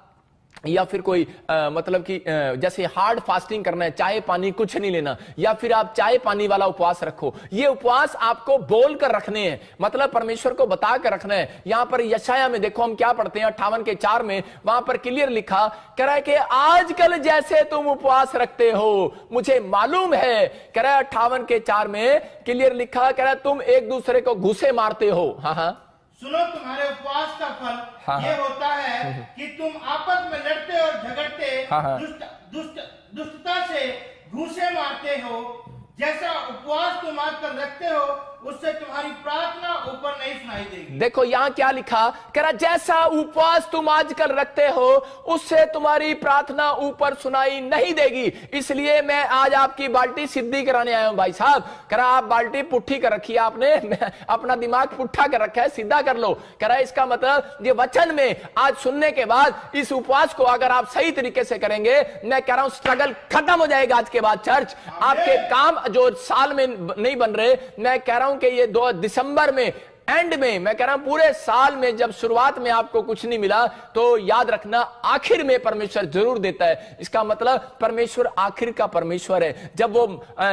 या फिर कोई मतलब कि जैसे हार्ड फास्टिंग करना है, चाय पानी कुछ नहीं लेना, या फिर आप चाय पानी वाला उपवास रखो। ये उपवास आपको बोल कर रखने हैं, मतलब परमेश्वर को बता कर रखना है। यहां पर यशाया में देखो हम क्या पढ़ते हैं 58:4 में, वहां पर क्लियर लिखा कह रहा है कि आजकल जैसे तुम उपवास रखते हो मुझे मालूम है, कह रहा है 58:4 में क्लियर लिखा, कह रहा है तुम एक दूसरे को घूसे मारते हो। हाँ, सुनो, तुम्हारे उपवास का फल ये होता है कि तुम आपस में लड़ते और झगड़ते, दुष्टता से घूंसे मारते हो। जैसा उपवास तुम आजकल रखते हो उससे तुम्हारी प्रार्थना ऊपर नहीं सुनाई देगी। देखो यहां क्या लिखा, कह रहा जैसा उपवास तुम आजकल रखते हो उससे तुम्हारी प्रार्थना ऊपर सुनाई नहीं देगी। इसलिए मैं आज आपकी बाल्टी सीधी कराने आया हूं भाई साहब। कह रहा आप बाल्टी पुट्ठी कर रखी है, आपने अपना दिमाग पुट्ठा कर रखा है, सीधा कर लो। कह रहा इसका मतलब ये वचन में आज सुनने के बाद इस उपवास को अगर आप सही तरीके से करेंगे, मैं कह रहा हूं स्ट्रगल खत्म हो जाएगा आज के बाद। चर्च आपके काम जो साल में नहीं बन रहे, मैं कह रहा हूं कि ये 2 दिसंबर में एंड में, मैं कह रहा हूं पूरे साल में जब शुरुआत में आपको कुछ नहीं मिला तो याद रखना आखिर में परमेश्वर जरूर देता है। इसका मतलब परमेश्वर आखिर का परमेश्वर है। जब वो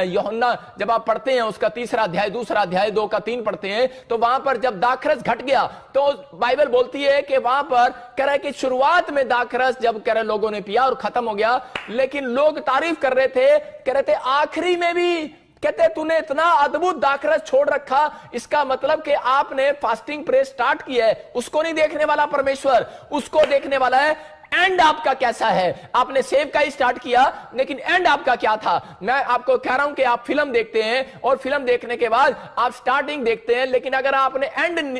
यूहन्ना जब आप पढ़ते हैं उसका 3रा अध्याय 2रा अध्याय 2 का 3 पढ़ते हैं तो वहां पर जब दाखरस घट गया तो बाइबल बोलती है कि वहां पर कह रहा है कि शुरुआत में दाखरस जब कह रहे लोगों ने पिया और खत्म हो गया, लेकिन लोग तारीफ कर रहे थे, कह रहे थे आखिरी में भी कहते तूने इतना अद्भुत दाखरस छोड़ रखा। इसका मतलब कि आपने फास्टिंग प्रे स्टार्ट किया है, उसको नहीं देखने वाला परमेश्वर, उसको देखने वाला है एंड आपका कैसा है। आपने सेव का ही स्टार्ट किया लेकिन एंड आपका क्या था। मैं आपको कह रहा हूं कि आप फिल्म देखते हैं और फिल्म देखने के बाद आप स्टार्टिंग देखते हैं, लेकिन अगर आपने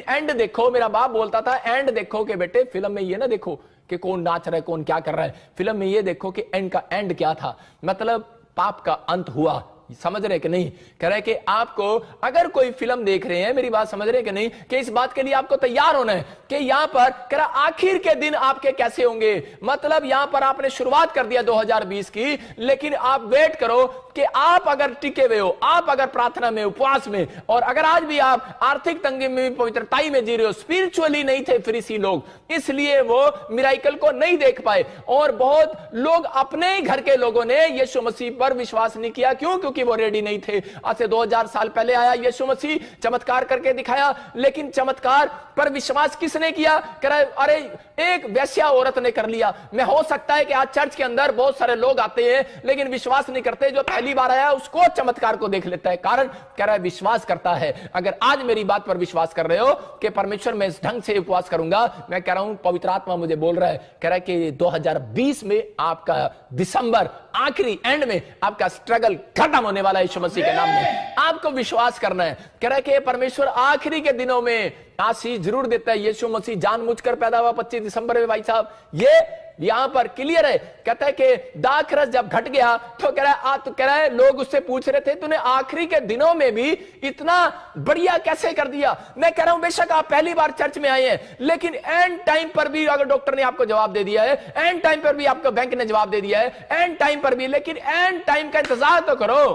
एंड देखो, मेरा बाप बोलता था एंड देखो कि बेटे फिल्म में ये ना देखो कि कौन नाच रहा है कौन क्या कर रहा है, फिल्म में ये देखो कि एंड का एंड क्या था, मतलब पाप का अंत हुआ। समझ रहे कि नहीं। कह रहे कि आपको अगर कोई फिल्म देख रहे हैं, मेरी बात समझ रहे कि नहीं, कि इस बात के लिए आपको तैयार होना है कि यहां पर कह रहा आखिर के दिन आपके कैसे होंगे। मतलब यहां पर आपने शुरुआत कर दिया 2020 की, लेकिन आप वेट करो कि आप अगर टिके हुए हो, आप अगर प्रार्थना में उपवास में, और अगर आज भी आप आर्थिक तंगी में पवित्रताई में जी रहे हो, स्पिरिचुअली नहीं थे फरीसी लोग, इसलिए वो मिराइकल को नहीं देख पाए। और बहुत लोग अपने ही घर के लोगों ने यीशु मसीह पर विश्वास नहीं किया। क्यों? क्योंकि वो रेडी नहीं थे। आज से 2000 साल पहले आया यीशु मसीह, चमत्कार करके दिखाया, लेकिन चमत्कार पर विश्वास किसने किया? कह रहा है अरे एक वैश्या औरत ने कर लिया। मैं हो सकता है कि आज चर्च के अंदर बहुत सारे लोग आते हैं लेकिन विश्वास नहीं करते, जो पहली बार आया उसको चमत्कार को देख लेता है। कारण कह रहा है विश्वास करता है। अगर आज मेरी बात पर विश्वास कर रहे हो कि परमेश्वर मैं इस ढंग से उपवास करूंगा, मैं कह रहा हूं पवित्र आत्मा मुझे बोल रहा है, कह रहा है कि 2020 में आपका दिसंबर आखिरी एंड में आपका स्ट्रगल खत्म होने वाला है यीशु मसीह के नाम में। आपको विश्वास करना है। कह रहा है कि परमेश्वर आखिरी के दिनों में आशीष जरूर देता है। यीशु मसीह जानबूझकर पैदा हुआ 25 दिसंबर में। भाई साहब ये यहां पर क्लियर है। कहता है कि दाखरस जब घट गया तो कह रहा है लोग उससे पूछ रहे थे तूने आखिरी के दिनों में भी इतना बढ़िया कैसे कर दिया। मैं कह रहा हूं बेशक आप पहली बार चर्च में आए हैं, लेकिन एंड टाइम पर भी अगर डॉक्टर ने आपको जवाब दे दिया है, एंड टाइम पर भी आपको बैंक ने जवाब दे दिया है, एंड टाइम पर भी, लेकिन एंड टाइम का इंतजार तो करो,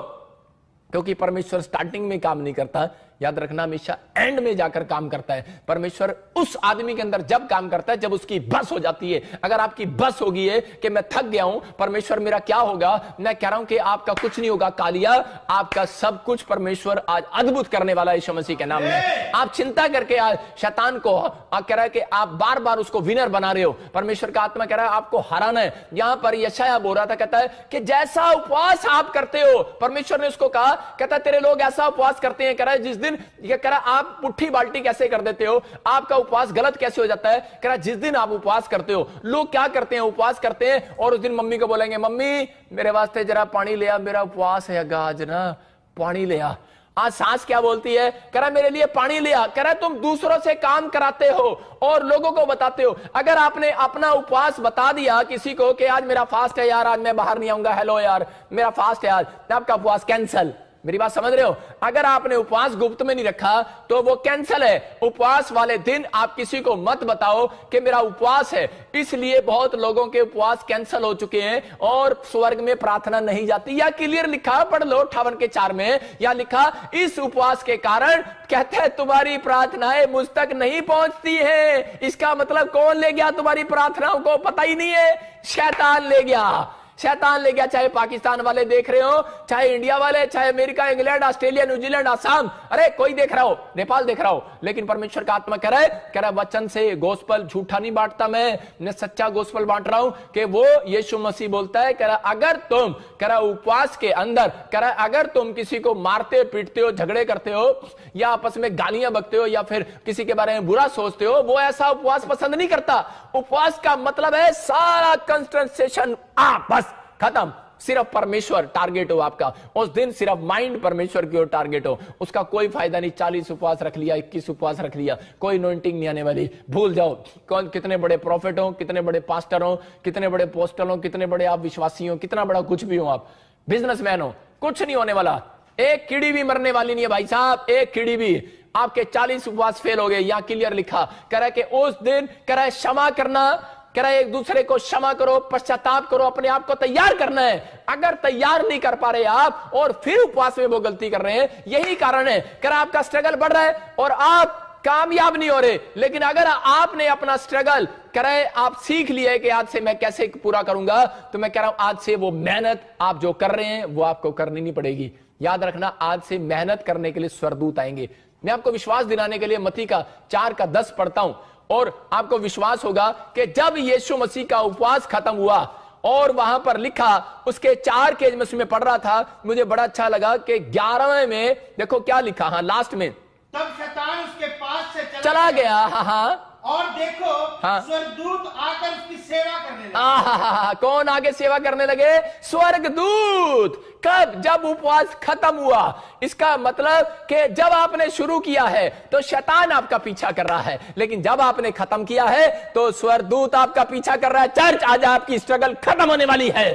क्योंकि परमेश्वर स्टार्टिंग में काम नहीं करता। याद रखना हमेशा एंड में जाकर काम करता है। परमेश्वर उस आदमी के अंदर जब काम करता है जब उसकी बस हो जाती है। अगर आपकी बस होगी है कि मैं थक गया हूं, परमेश्वर मेरा क्या होगा, मैं कह रहा हूं कि आपका कुछ नहीं होगा कालिया, आपका सब कुछ परमेश्वर आज अद्भुत करने वाला है यीशु मसीह के नाम में। आप चिंता करके आज शैतान को कह रहा है कि आप बार बार उसको विनर बना रहे हो। परमेश्वर का आत्मा कह रहा है आपको हराना है। यहां पर यशायाह बोल रहा था, कहता है कि जैसा उपवास आप करते हो, परमेश्वर ने उसको कहा, कहता है तेरे लोग ऐसा उपवास करते हैं, कह रहा है जिस दिन ये कह रहा आप पुट्ठी बाल्टी कैसे कर देते हो, आपका उपवास गलत कैसे हो जाता है। कह रहा जिस दिन आप उपवास करते हो, लोग क्या करते हैं उपवास करते हैं और उस दिन मम्मी को बोलेंगे मम्मी मेरे वास्ते जरा पानी ले आ, मेरा उपवास है आज ना, पानी ले आ। आज सास क्या बोलती है, कह रहा मेरे लिए पानी ले आ। कह रहा तुम दूसरों से काम कराते हो और लोगों को बताते हो। अगर आपने अपना उपवास बता दिया किसी को कि आज मेरा फास्ट है यार, आज मैं बाहर नहीं आऊंगा, हेलो यार मेरा फास्ट है आज, आपका उपवास कैंसल। मेरी बात समझ रहे हो? अगर आपने उपवास गुप्त में नहीं रखा तो वो कैंसल है। उपवास वाले दिन आप किसी को मत बताओ कि मेरा उपवास है। इसलिए बहुत लोगों के उपवास कैंसल हो चुके हैं और स्वर्ग में प्रार्थना नहीं जाती। या क्लियर लिखा, पढ़ लो 58 के 4 में, या लिखा इस उपवास के कारण कहते हैं तुम्हारी प्रार्थनाएं मुझ तक नहीं पहुंचती है। इसका मतलब कौन ले गया तुम्हारी प्रार्थनाओं को? पता ही नहीं है, शैतान ले गया। शैतान ले गया। चाहे पाकिस्तान वाले देख रहे हो, चाहे इंडिया वाले, चाहे America, England, Australia, New Zealand, Assam, अरे कोई देख रहा हो, नेपाल देख रहा हो, लेकिन परमेश्वर का आत्मा कह रहा है वचन से गोस्पल झूठा नहीं बांटता मैं सच्चा गोस्पल बांट रहा हूं। कि वो यीशु मसीह बोलता है, कह रहा अगर तुम उपवास के अंदर अगर तुम किसी को मारते पीटते हो, झगड़े करते हो, या आपस में गालियां बकते हो, या फिर किसी के बारे में बुरा सोचते हो, वो ऐसा उपवास पसंद नहीं करता। उपवास का मतलब है सारा कंसंट्रेशन बस खत्म, सिर्फ परमेश्वर टारगेट हो आपका उस दिन, सिर्फ माइंड परमेश्वर की ओर टारगेट हो। उसका कोई फायदा नहीं 40 उपवास रख लिया, 21 उपवास रख लिया, कोई अनॉइंटिंग नहीं आने वाली। भूल जाओ कौन कितने बड़े प्रॉफिट हो, कितने बड़े पास्टर हो, कितने बड़े पोस्टल हो, कितने बड़े आप विश्वासी हो, कितना बड़ा कुछ भी हो, आप बिजनेसमैन हो, कुछ नहीं होने वाला। एक कीड़ी भी मरने वाली नहीं है भाई साहब, एक कीड़ी भी। आपके 40 उपवास फेल हो गए। यहां क्लियर लिखा, कह रहा है कि उस दिन कह रहा है क्षमा करना, कह रहा है एक दूसरे को क्षमा करो, पश्चाताप करो, अपने आप को तैयार करना है। अगर तैयार नहीं कर पा रहे आप और फिर उपवास में वो गलती कर रहे हैं, यही कारण है। कह रहा आपका स्ट्रगल बढ़ रहा है और आप कामयाब नहीं हो रहे। लेकिन अगर आपने अपना स्ट्रगल कह रहे आप सीख लिया है कि आज से मैं कैसे पूरा करूंगा, तो मैं कह रहा हूं आज से वो मेहनत आप जो कर रहे हैं वो आपको करनी नहीं पड़ेगी। याद रखना, आज से मेहनत करने के लिए स्वर्गदूत आएंगे। मैं आपको विश्वास दिलाने के लिए मत्ती का 4:10 पढ़ता हूं और आपको विश्वास होगा कि जब यीशु मसीह का उपवास खत्म हुआ और वहां पर लिखा उसके 4 के मैं उसमें पढ़ रहा था, मुझे बड़ा अच्छा लगा कि 11वें में देखो क्या लिखा, हाँ लास्ट में, तब शैतान उसके पास से चला गया। हाँ और देखो स्वर्गदूत आकर उसकी सेवा करने लगे। कौन आगे सेवा करने लगे? स्वर्गदूत। कब? जब उपवास खत्म हुआ। इसका मतलब कि जब आपने शुरू किया है तो शैतान आपका पीछा कर रहा है, लेकिन जब आपने खत्म किया है तो स्वर्गदूत आपका पीछा कर रहा है। चर्च आज आपकी स्ट्रगल खत्म होने वाली है,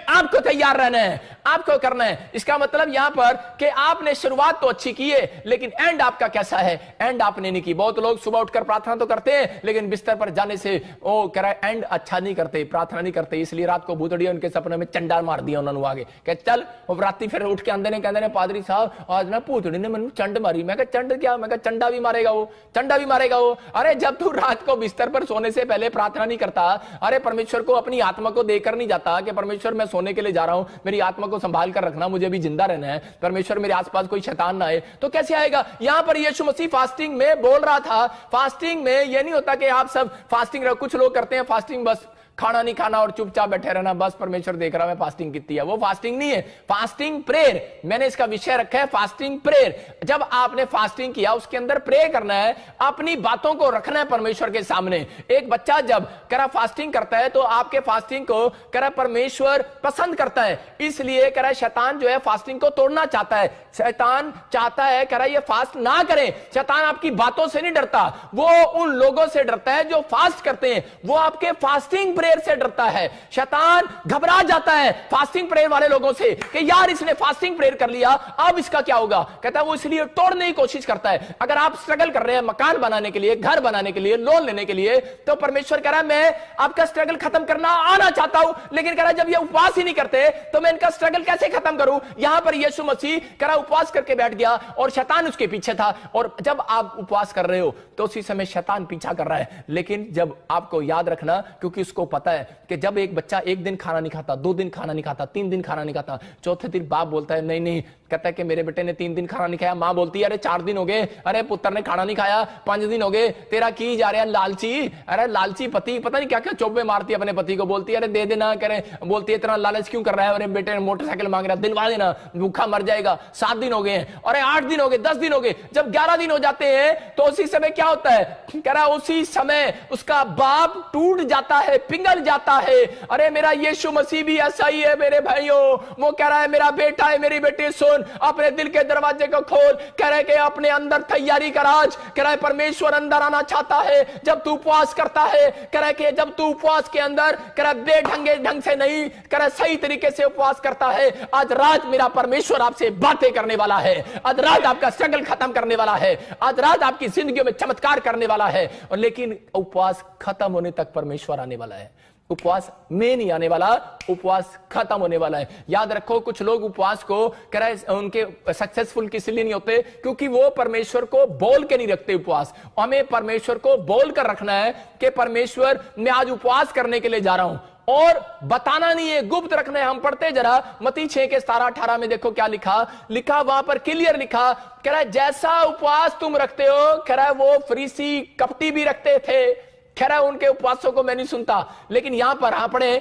आपको तैयार रहना है, आपको करना है। इसका मतलब यहां पर कि आपने शुरुआत तो अच्छी की है, लेकिन एंड आपका कैसा है? एंड आपने नहीं की। बहुत लोग सुबह उठकर प्रार्थना तो करते हैं, लेकिन बिस्तर पर जाने से वो कह रहा है एंड अच्छा नहीं करते, प्रार्थना नहीं करते। इसलिए रात को भूतड़िया उनके सपने में चंडा मार दिया उन्होंने आगे, कह चल। और राती फिर उठ के आंदे ने कहते पादरी साहब आज ना भूतड़ी ने मैंने चंड मारी। मैं कहा चंड क्या? मैं कहा चंडा भी मारेगा वो, चंडा भी मारेगा वो। अरे जब तू रात को बिस्तर पर सोने से पहले प्रार्थना नहीं करता, अरे परमेश्वर को अपनी आत्मा को देकर नहीं जाता कि परमेश्वर मैं सोने के लिए जा रहा हूं, मेरी आत्मा को संभाल कर रखना, मुझे भी जिंदा रहना है, परमेश्वर मेरे आसपास कोई शैतान ना आए, तो कैसे आएगा? यहां पर यीशु मसीह फास्टिंग में बोल रहा था। फास्टिंग में यह नहीं होता कि आप सब फास्टिंग रहो। कुछ लोग करते हैं फास्टिंग बस खाना नहीं खाना और चुपचाप बैठे रहना, बस परमेश्वर देख रहा है फास्टिंग कितनी है। वो फास्टिंग नहीं है, फास्टिंग प्रेयर। मैंने इसका विषय रखा है फास्टिंग प्रेयर। जब आपने फास्टिंग किया उसके अंदर प्रे करना है, अपनी बातों को रखना है परमेश्वर के सामने। एक बच्चा जब करा फास्टिंग करता है तो आपके फास्टिंग को करा परमेश्वर पसंद करता है। इसलिए करा शैतान जो है फास्टिंग को तोड़ना चाहता है। शैतान चाहता है करा ये फास्ट ना करें। शैतान आपकी बातों से नहीं डरता, वो उन लोगों से डरता है जो फास्ट करते हैं। वो आपके फास्टिंग प्रेयर से डरता है। शैतान घबरा जाता है फास्टिंग प्रेयर वाले लोगों से कि यार इसने फास्टिंग प्रेयर कर लिया, अब इसका क्या होगा। कहता है वो इसलिए तोड़ने की कोशिश करता है। अगर आप स्ट्रगल कर रहे हैं मकान बनाने के लिए, घर बनाने के लिए, लोन लेने के लिए, तो परमेश्वर कह रहा है मैं आपका स्ट्रगल खत्म करना आना चाहता हूं, लेकिन कह रहा है जब ये उपवास ही नहीं करते तो मैं इनका स्ट्रगल कैसे खत्म करूं। यहां पर यीशु मसीह कह रहा उपवास करके बैठ गया और शैतान उसके पीछे था। और जब आप उपवास कर रहे हो तो उसी समय शैतान पीछा कर रहा है। लेकिन जब आपको याद रखना, क्योंकि उसको पता है कि जब एक बच्चा एक दिन खाना नहीं खाता, 2 दिन खाना नहीं खाता, 3 दिन खाना नहीं खाता, चौथे दिन बाप बोलता है नहीं नहीं, कहता है कि मेरे बेटे ने 3 दिन खाना नहीं खाया। मां बोलती है अरे 4 दिन हो गए, अरे पुत्र ने खाना नहीं खाया, 5 दिन हो गए, तेरा की जा रहा है लालची। अरे लालची पति पता नहीं क्या क्या चौबे मारती है अपने पति को, बोलती है अरे दे देना, करे बोलती है इतना लालच क्यों कर रहा है, अरे बेटे ने मोटरसाइकिल मांग रहा है दिलवा देना, भूखा मर जाएगा। 7 दिन हो गए हैं, अरे 8 दिन हो गए, 10 दिन हो गए। जब 11 दिन हो जाते हैं तो उसी समय क्या होता है, कह रहा उसी समय उसका बाप टूट जाता है, पिघल पिघल जाता है। अरे मेरा यीशु मसीह भी ऐसा ही है मेरे भाइयों। वो कह रहा है मेरा बेटा है, मेरी बेटी सुन, अपने दिल के दरवाजे को खोल, कह रहे कि अपने अंदर तैयारी कर। आज कह रहा है परमेश्वर अंदर आना चाहता है जब तू उपवास करता है। कह रहा है कि जब तू उपवास के अंदर कह रहा बेढंगे ढंग से नहीं, कह रहा सही तरीके से उपवास करता है, आज रात मेरा परमेश्वर आपसे बातें करने वाला है। आज रात आपका स्ट्रगल खत्म करने वाला है। आज रात आपकी जिंदगी में चमत्कार करने वाला है। और लेकिन उपवास खत्म होने तक परमेश्वर आने वाला है। उपवास में नहीं आने वाला, उपवास खत्म होने वाला है। याद रखो, कुछ लोग उपवास को कह रहे उनके सक्सेसफुल किस लिए नहीं होते, क्योंकि वो परमेश्वर को बोल के नहीं रखते उपवास। हमें परमेश्वर को बोल कर रखना है कि परमेश्वर मैं आज उपवास करने के लिए जा रहा हूं, और बताना नहीं है, गुप्त रखना है। हम पढ़ते जरा मत्ती 6 के 17-18 में देखो क्या लिखा वहां पर क्लियर लिखा, कह रहा है जैसा उपवास तुम रखते हो, कह रहा है वो फरीसी कपटी भी रखते थे। कह रहा है उनके उपवासों को मैं नहीं सुनता। लेकिन यहां पर पढ़े,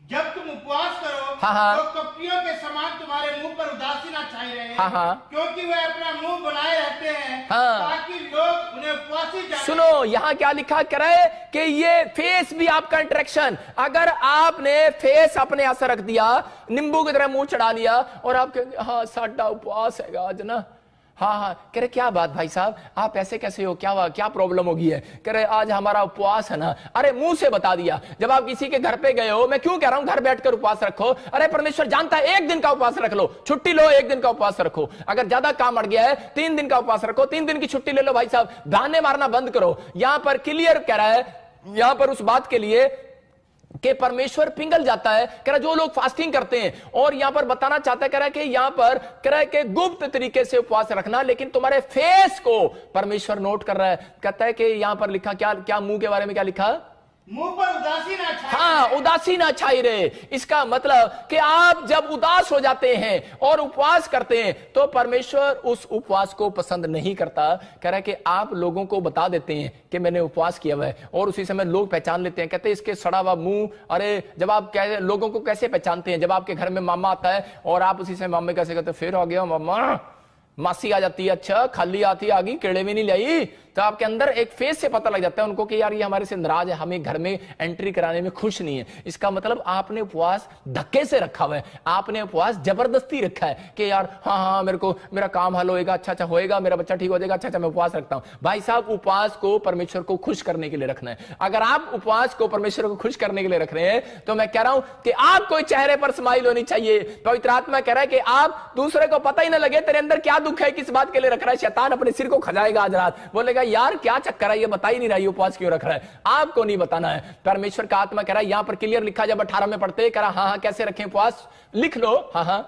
जब तुम उपवास करो तो कपटियों के समान तुम्हारे मुंह पर उदासी ना छाई रहे, क्योंकि वे अपना मुंह बनाए रहते हैं ताकि लोग उन्हें उपवासी जाने। सुनो यहां क्या लिखा करे कि ये फेस भी आपका इंटरेक्शन, अगर आपने फेस अपने ऐसा रख दिया, नींबू की तरह मुंह चढ़ा लिया और आप कहेंगे हाँ साडा उपवास है आज ना, हाँ कह रहे क्या बात भाई साहब आप ऐसे कैसे हो, क्या प्रॉब्लम होगी है, कह रहे आज हमारा उपवास है ना। अरे मुंह से बता दिया। जब आप किसी के घर पे गए हो, मैं क्यों कह रहा हूं घर बैठकर उपवास रखो, अरे परमेश्वर जानता है 1 दिन का उपवास रख लो, छुट्टी लो, 1 दिन का उपवास रखो। अगर ज्यादा काम अड़ गया है 3 दिन का उपवास रखो, 3 दिन की छुट्टी ले लो भाई साहब, बहाने मारना बंद करो। यहां पर क्लियर कह रहा है, यहां पर उस बात के लिए कि परमेश्वर पिघल जाता है। कह रहा जो लोग फास्टिंग करते हैं, और यहां पर बताना चाहता है, कह रहा है कि यहां पर कह रहा है कि गुप्त तरीके से उपवास रखना, लेकिन तुम्हारे फेस को परमेश्वर नोट कर रहा है। कहता है कि यहां पर लिखा क्या मुंह के बारे में क्या लिखा, मुंह पर उदासी ना छाई। हाँ उदासी ना छाई रहे। इसका मतलब कि आप जब उदास हो जाते हैं और उपवास करते हैं तो परमेश्वर उस उपवास को पसंद नहीं करता। कह रहा है कि आप लोगों को बता देते हैं कि मैंने उपवास किया हुआ है, और उसी समय लोग पहचान लेते हैं, कहते हैं इसके सड़ा हुआ मुंह। अरे जब आप लोगों को कैसे पहचानते हैं, जब आपके घर में मामा आता है और आप उसी समय मामे कैसे कहते फिर आ गया मामा, मासी आ जाती है, अच्छा खाली आती आ गई, केड़े भी नहीं लाई, तो आपके अंदर एक फेस से पता लग जाता है उनको कि यार ये हमारे से नाराज है, हमें घर में एंट्री कराने में खुश नहीं है। इसका मतलब आपने उपवास धक्के से रखा हुआ है, आपने उपवास जबरदस्ती रखा है कि यार हाँ मेरा काम हल होएगा, अच्छा होएगा, मेरा बच्चा ठीक हो जाएगा, अच्छा मैं उपवास रखता हूं। भाई साहब उपवास को परमेश्वर को खुश करने के लिए रखना है। अगर आप उपवास को परमेश्वर को खुश करने के लिए रख रहे हैं तो मैं कह रहा हूं कि आपको चेहरे पर स्माइल होनी चाहिए। पवित्र आत्मा कह रहा है कि आप दूसरे को पता ही ना लगे तेरे अंदर क्या दुख है, किस बात के लिए रख रहा है। शैतान अपने सिर को खजाएगा आज रात, बोलेगा यार क्या चक्कर है, ये बता ही नहीं रहा, उपवास क्यों रख रहा है। आपको नहीं बताना है। परमेश्वर का आत्मा कह रहा है, यहां पर क्लियर लिखा, जब 18 में पढ़ते कह रहा हाँ कैसे रखें उपवास, लिख लो हाँ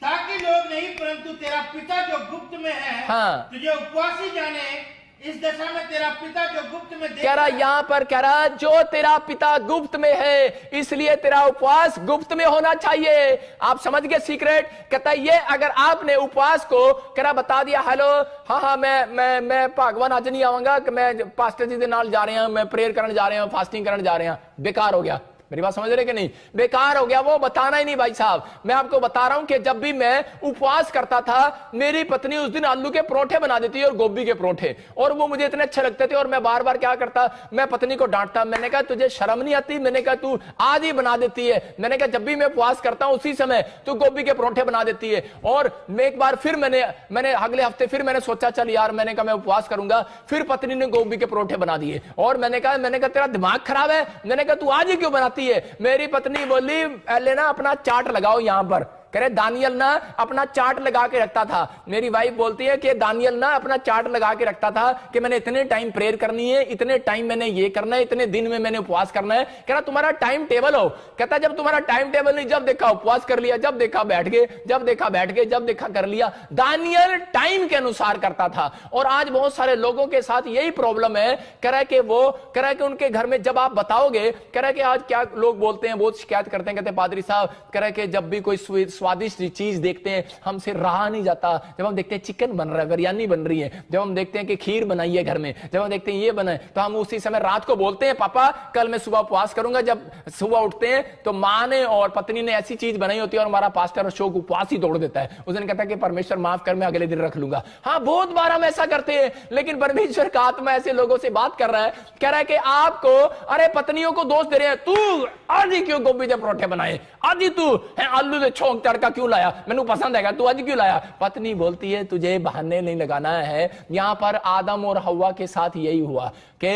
ताकि लोग नहीं परंतु तेरा पिता जो गुप्त में है तुझे उपवासी जाने। इस दशा में तेरा पिता जो गुप्त में कह रहा, यहां पर कह रहा जो तेरा पिता गुप्त में है, इसलिए तेरा उपवास गुप्त में होना चाहिए। आप समझ गए सीक्रेट। कहता है ये अगर आपने उपवास को कह रहा बता दिया, हेलो हाँ मैं भगवान आज नहीं आऊंगा, मैं पास्टर जी के नाल जा रहे हैं, मैं प्रेयर करने जा रहे हैं, फास्टिंग करने जा रहे हैं, बेकार हो गया। मेरी बात समझ रहे कि नहीं, बेकार हो गया, वो बताना ही नहीं। भाई साहब मैं आपको बता रहा हूं कि जब भी मैं उपवास करता था, मेरी पत्नी उस दिन आलू के परोठे बना देती और गोभी के परोठे, और वो मुझे इतने अच्छे लगते थे, और मैं बार बार क्या करता, मैं पत्नी को डांटता, मैंने कहा तुझे शर्म नहीं आती, मैंने कहा तू आज ही बना देती है, मैंने कहा जब भी मैं उपवास करता हूं उसी समय तू गोभी के परोठे बना देती है। और मैं एक बार फिर मैंने अगले हफ्ते फिर मैंने सोचा चल यार, मैंने कहा मैं उपवास करूंगा, फिर पत्नी ने गोभी के परोठे बना दिए, और मैंने कहा तेरा दिमाग खराब है, मैंने कहा तू आज ही क्यों बनाती है। मेरी पत्नी बोली पहले ना अपना चार्ट लगाओ यहां पर, कह रहे दानियल ना अपना चार्ट लगा के रखता था। मेरी वाइफ बोलती है कि दानियल ना अपना चार्ट लगा के रखता था कि मैंने इतने टाइम प्रेयर करनी है, इतने टाइम मैंने ये करना है, इतने दिन में मैंने उपवास करना है। कह रहा तुम्हारा टाइम टेबल हो। कहता जब तुम्हारा टाइम टेबल नहीं, जब देखा उपवास कर लिया, जब देखा बैठ गए, जब देखा बैठ गए, जब देखा कर लिया। दानियल टाइम के अनुसार करता था। और आज बहुत सारे लोगों के साथ यही प्रॉब्लम है। कह रहा है कि वो कह रहा है कि उनके घर में जब आप बताओगे, कह रहा है कि आज क्या लोग बोलते हैं, बहुत शिकायत करते हैं, कहते पादरी साहब कह रहा है कि जब भी कोई स्वादिष्ट चीज देखते हैं हमसे रहा नहीं जाता। जब हम देखते हैं चिकन बन रहा है, बिरयानी बन रही है, जब हम देखते हैं कि खीर बनाई है घर में, जब हम देखते हैं ये बना है, तो हम उसी समय रात को बोलते हैं पापा कल मैं सुबह उपवास करूंगा। जब सुबह उठते हैं तो माँ ने और पत्नी ने ऐसी चीज बनाई होती है और हमारा पास्टर अशोक उपवास ही तोड़ देता है। उस दिन कहता है कि परमेश्वर माफ कर, मैं अगले दिन रख लूंगा। हाँ, बहुत बार हम ऐसा करते हैं, लेकिन परमेश्वर का आत्मा ऐसे लोगों से बात कर रहा है, कह रहा है कि आपको, अरे पत्नियों को दोष दे रहे हैं, तू आज ही क्यों गोभी के परोठे बनाए, आज ही तू आलू से छोंक तड़का क्यों लाया, मैंने पसंद है, तू आज क्यों लाया। पत्नी बोलती है तुझे बहाने नहीं लगाना है। यहां पर आदम और हव्वा के साथ यही हुआ कि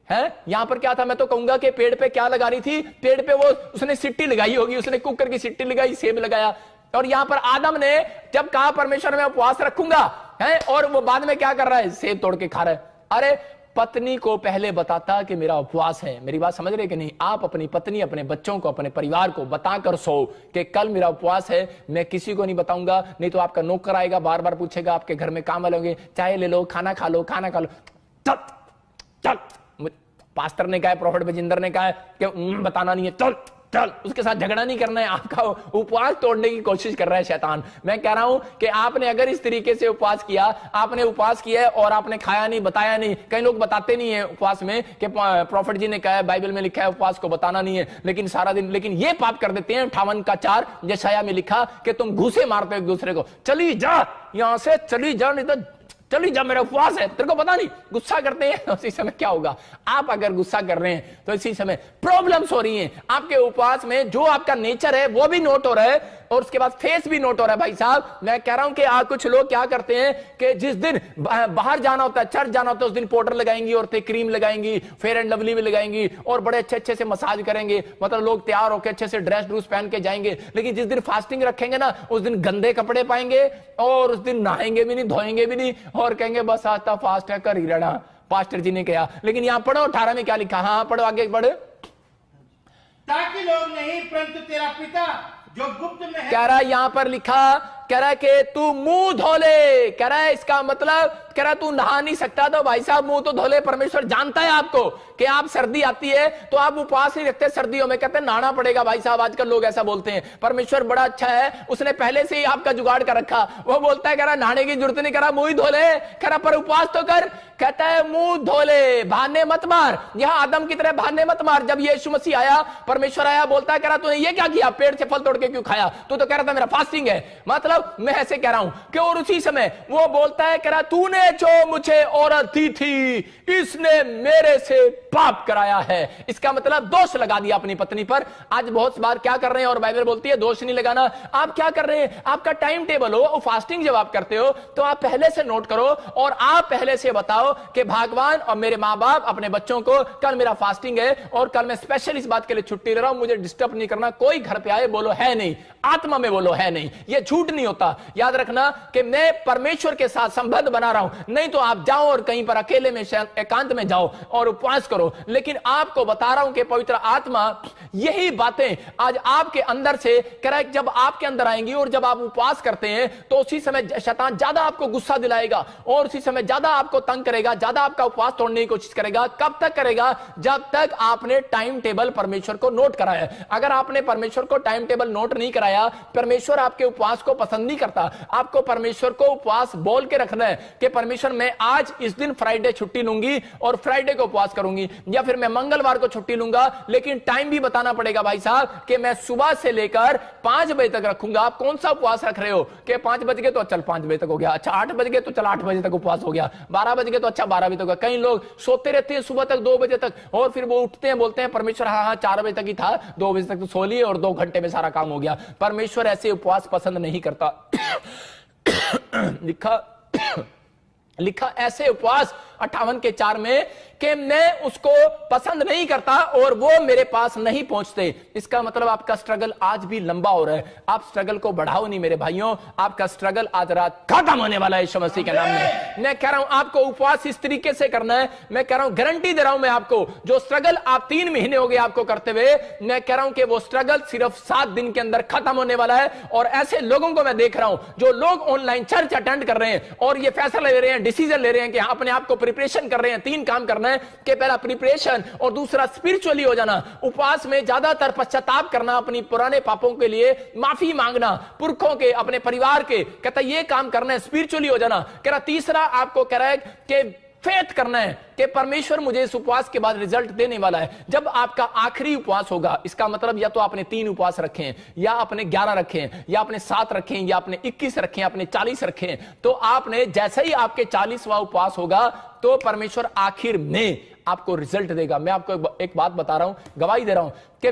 है, यहां पर क्या था, मैं तो कहूंगा कि पेड़ पे क्या लगा रही थी, पेड़ पे वो उसने सिट्टी लगाई होगी, उसने कुकर की सिट्टी लगाई, सेब लगाया। और यहां पर आदम ने जब कहा परमेश्वर मैं उपवास रखूंगा, है, और वो बाद में क्या कर रहा है, सेब तोड़ के खा रहा है। अरे पत्नी को पहले बताता कि मेरा उपवास है। मेरी बात समझ रहे कि नहीं? आप अपनी पत्नी, अपने बच्चों को, अपने परिवार को बताकर सो कि कल मेरा उपवास है, मैं किसी को नहीं बताऊंगा, नहीं तो आपका नौकर आएगा, बार बार पूछेगा, आपके घर में काम वाले, चाय ले लो, खाना खा लो, खाना खा लो। चल चल, पास्टर ने कहा, प्रोफेट बजिंदर ने कहा कि बताना नहीं है, चल चल, उसके साथ झगड़ा नहीं करना है। आपका उपवास तोड़ने की कोशिश कर रहा है शैतान। मैं कह रहा हूं कि आपने अगर इस तरीके से उपवास किया, आपने उपवास किया है और आपने खाया नहीं, बताया नहीं। कई लोग बताते नहीं है उपवास में कि प्रॉफिट जी ने कहा है, बाइबल में लिखा है उपवास को बताना नहीं है, लेकिन सारा दिन, लेकिन ये पाप कर देते हैं। 58:4 यशायाह में लिखा कि तुम घूसे मारते हो एक दूसरे को, चली जा यहां से, चली जा, नहीं तो चली जा, मेरा उपवास है, तेरे को पता नहीं। गुस्सा करते हैं, उसी समय क्या होगा, आप अगर गुस्सा कर रहे हैं तो इसी समय प्रॉब्लम्स हो रही हैं आपके उपवास में। जो आपका नेचर है वो भी नोट हो रहा है और उसके बाद फेस भी नोट हो रहा है। भाई साहब, मैं कह रहा हूं कि कुछ लोग क्या करते हैं कि जिस दिन बाहर जाना होता है, चर्च जाना होता है, उस दिन पाउडर लगाएंगी, औरतें क्रीम लगाएंगी, फेयर एंड लवली भी लगाएंगी और बड़े अच्छे अच्छे से मसाज करेंगे, मतलब लोग तैयार होकर अच्छे से ड्रेस ड्रूस पहन के जाएंगे। लेकिन जिस दिन फास्टिंग रखेंगे ना, उस दिन गंदे कपड़े पाएंगे और उस दिन नहाएंगे भी नहीं, धोएंगे भी नहीं और कहेंगे बस आज तो फास्ट है, कर ही रहना। पास्टर जी ने कहा, लेकिन यहां पढ़ो 18 में क्या लिखा, हाँ पढ़ो, आगे पढ़ो। ताकि लोग नहीं, परंतु तेरा पिता जो गुप्त में है, कह रहा है यहां पर लिखा, कह रहा है कि तू मुंह धो ले। कह रहा है इसका मतलब, कह रहा है तू नहा नहीं सकता तो भाई साहब मुंह तो धो ले। परमेश्वर जानता है आपको कि आप, सर्दी आती है तो आप उपवास नहीं रखते, सर्दियों में कहते हैं नहाना पड़ेगा। भाई साहब आजकल लोग ऐसा बोलते हैं। परमेश्वर बड़ा अच्छा है, उसने पहले से ही आपका जुगाड़ कर रखा। वो बोलता है, कह रहा नहाने की जरूरत नहीं, कह रहा मुंह ही धो ले, कह रहा पर उपवास तो कर। कहता है मुंह धो ले, बहाने मत मार। यहां आदम की तरह बहाने मत मार। जब यीशु मसीह आया, परमेश्वर आया, बोलता है, कह रहा तूने ये क्या किया, पेड़ से फल तोड़ के क्यों खाया, तू तो कह रहा था मेरा फास्टिंग है। मतलब मैं ऐसे कह रहा हूं कि और उसी समय वो बोलता है, कह रहा तूने जो मुझे औरत दी थी, इसने मेरे से पाप कराया है। इसका मतलब दोष लगा दिया अपनी पत्नी पर। आज बहुत बार क्या कर रहे हैं, और बाइबल बोलती है दोष नहीं लगाना। आप क्या कर रहे हैं, आपका टाइम टेबल हो, फास्टिंग जब आप करते हो तो आप पहले से नोट करो और आप पहले से बताओ कि भगवान और मेरे माँ बाप अपने बच्चों को, कल मेरा फास्टिंग है और कल मैं स्पेशल इस बात के लिए छुट्टी ले रहा हूं, मुझे डिस्टर्ब नहीं करना। कोई घर पे आए बोलो है नहीं, आत्मा में बोलो है नहीं, ये झूठ नहीं होता। याद रखना कि मैं परमेश्वर के साथ संबंध बना रहा हूं। नहीं तो आप जाओ और कहीं पर अकेले में एकांत में जाओ और उपवास करो। लेकिन आपको बता रहा हूं कि पवित्र आत्मा यही बातें आज आपके अंदर से कह रहा है, जब आपके अंदर आएंगी और जब आप उपवास करते हैं तो उसी समय शैतान ज्यादा आपको गुस्सा दिलाएगा और उसी समय ज्यादा आपको तंग करेगा, ज्यादा आपका उपवास तोड़ने की कोशिश करेगा। कब तक करेगा, जब तक आपने टाइम टेबल परमेश्वर को नोट कराया। अगर आपने परमेश्वर को टाइम टेबल नोट नहीं कराया, परमेश्वर आपके उपवास को पसंद नहीं करता। आपको परमेश्वर को उपवास बोल के रखना है कि परमेश्वर मैं आज इस दिन फ्राइडे छुट्टी लूंगी और फ्राइडे को उपवास करूंगी, या फिर मैं मंगलवार को छुट्टी लूंगा। लेकिन टाइम भी बताना पड़ेगा भाई साहब कि मैं सुबह से लेकर 5 बजे तक रखूंगा। आप कौन सा उपवास रख रहे हो कि 5 बज गए तो चल 5 बजे तक हो गया, अच्छा 8 बज गए तो चल 8 बजे तक उपवास हो गया, 12 बज गए तो अच्छा 12 बजे तक हो गया। कई लोग सोते रहते हैं सुबह तक 2 बजे तक और फिर वो उठते हैं, बोलते हैं परमेश्वर हाँ 4 बजे तक ही था, 2 बजे तक तो सो लिए और 2 घंटे में सारा काम हो गया। परमेश्वर ऐसे उपवास पसंद नहीं करता। लिखा ऐसे उपवास 58:4 में कि मैं उसको पसंद नहीं करता और वो मेरे पास नहीं पहुंचते। इसका मतलब आपका स्ट्रगल आज भी लंबा हो रहा है। आप स्ट्रगल को बढ़ाओ नहीं मेरे भाइयों, आपका स्ट्रगल आज रात खत्म होने वाला है यीशु मसीह के नाम में। मैं कह रहा हूं आपको उपवास इस तरीके से करना है। मैं कह रहा हूं, गारंटी दे रहा हूं मैं आपको, जो स्ट्रगल आप 3 महीने हो गए आपको करते हुए, मैं कह रहा हूं कि वो स्ट्रगल सिर्फ 7 दिन के अंदर खत्म होने वाला है। और ऐसे लोगों को मैं देख रहा हूं जो लोग ऑनलाइन चर्च अटेंड कर रहे हैं और ये फैसला ले रहे हैं, डिसीजन ले रहे हैं कि अपने आप को प्रिपरेशन कर रहे हैं, 3 काम करना है कि पहला प्रिपरेशन और दूसरा स्पिरिचुअली हो जाना। उपवास में ज्यादातर पश्चाताप करना, अपनी पुराने पापों के लिए माफी मांगना, पुरखों के, अपने परिवार के, कहता ये काम करना है, स्पिरिचुअली हो जाना। कह रहा तीसरा आपको कह रहा है कि फेथ करना है कि परमेश्वर मुझे इस उपवास के बाद रिजल्ट देने वाला है। जब आपका आखिरी उपवास होगा, इसका मतलब या तो आपने 3 उपवास रखे हैं, या आपने 11 रखे हैं, या आपने 7 रखे हैं, या आपने 21 रखे हैं, आपने 40 रखे हैं, तो आपने जैसे ही आपके 40वां उपवास होगा तो परमेश्वर आखिर में आपको रिजल्ट देगा। मैं आपको एक बात बता रहा हूं, गवाही दे रहा हूं कि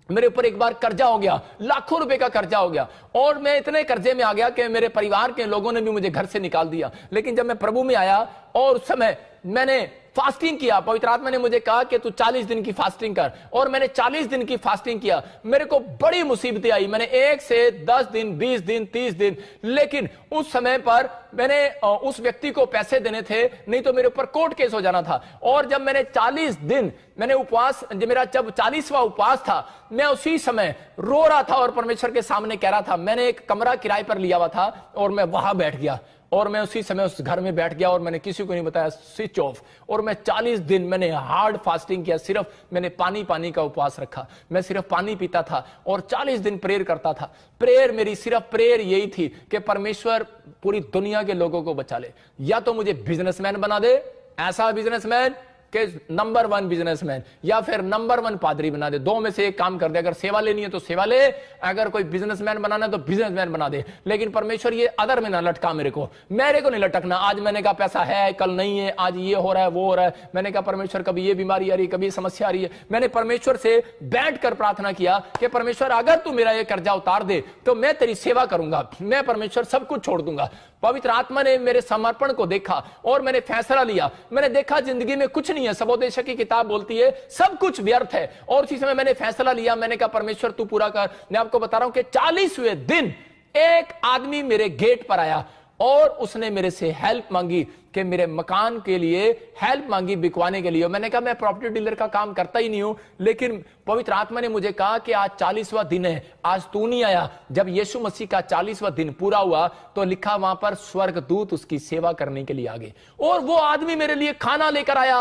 मेरे ऊपर एक बार कर्जा हो गया, लाखों रुपए का कर्जा हो गया, और मैं इतने कर्जे में आ गया कि मेरे परिवार के लोगों ने भी मुझे घर से निकाल दिया। लेकिन जब मैं प्रभु में आया और उस समय मैंने फास्टिंग किया, पवित्र आत्मा ने मुझे कहा कि तू 40 दिन की फास्टिंग कर, और मैंने 40 दिन की फास्टिंग किया। मेरे को बड़ी मुसीबतें आई, मैंने 1 से 10 दिन, 20 दिन, 30 दिन, लेकिन उस समय पर मैंने उस व्यक्ति को पैसे देने थे, नहीं तो मेरे ऊपर कोर्ट केस हो जाना था। और जब मैंने 40 दिन मैंने उपवास, मेरा जब 40वां उपवास था, मैं उसी समय रो रहा था और परमेश्वर के सामने कह रहा था। मैंने एक कमरा किराए पर लिया हुआ था और मैं वहां बैठ गया, और मैं उसी समय उस घर में बैठ गया, और मैंने किसी को नहीं बताया, स्विच ऑफ। और मैं 40 दिन मैंने हार्ड फास्टिंग किया, सिर्फ मैंने पानी का उपवास रखा, मैं सिर्फ पानी पीता था और 40 दिन प्रेयर करता था। प्रेयर, मेरी सिर्फ प्रेयर यही थी कि परमेश्वर पूरी दुनिया के लोगों को बचा ले, या तो मुझे बिजनेसमैन बना दे, ऐसा बिजनेसमैन कि नंबर 1 बिजनेसमैन, या फिर नंबर 1 पादरी बना दे। 2 में से एक काम कर दे। अगर सेवा लेनी है तो सेवा ले, अगर कोई बिजनेसमैन बनाना है तो बिजनेसमैन बना दे। लेकिन परमेश्वर ये अदर में ना लटका, मेरे को नहीं लटकना। आज मैंने कहा पैसा है, कल नहीं है, आज ये हो रहा है, वो हो रहा है। मैंने कहा परमेश्वर कभी ये बीमारी आ रही है, कभी समस्या आ रही है। मैंने परमेश्वर से बैठकर प्रार्थना किया कि परमेश्वर अगर तू मेरा ये कर्जा उतार दे तो मैं तेरी सेवा करूंगा, मैं परमेश्वर सब कुछ छोड़ दूंगा। पवित्र आत्मा ने मेरे समर्पण को देखा और मैंने फैसला लिया। मैंने देखा जिंदगी में कुछ नहीं है, सबोदेशक की किताब बोलती है सब कुछ व्यर्थ है, और उसी समय मैंने फैसला लिया। मैंने कहा परमेश्वर तू पूरा कर। मैं आपको बता रहा हूं कि 40वें दिन एक आदमी मेरे गेट पर आया और उसने मेरे से हेल्प मांगी कि मेरे मकान के लिए हेल्प मांगी, बिकवाने के लिए। मैंने कहा मैं प्रॉपर्टी डीलर का काम करता ही नहीं हूं, लेकिन पवित्र आत्मा ने मुझे कहा कि आज 40वां दिन है, आज तू नहीं आया। जब यीशु मसीह का 40वां दिन पूरा हुआ तो लिखा वहां पर स्वर्गदूत उसकी सेवा करने के लिए आ गए, और वो आदमी मेरे लिए खाना लेकर आया।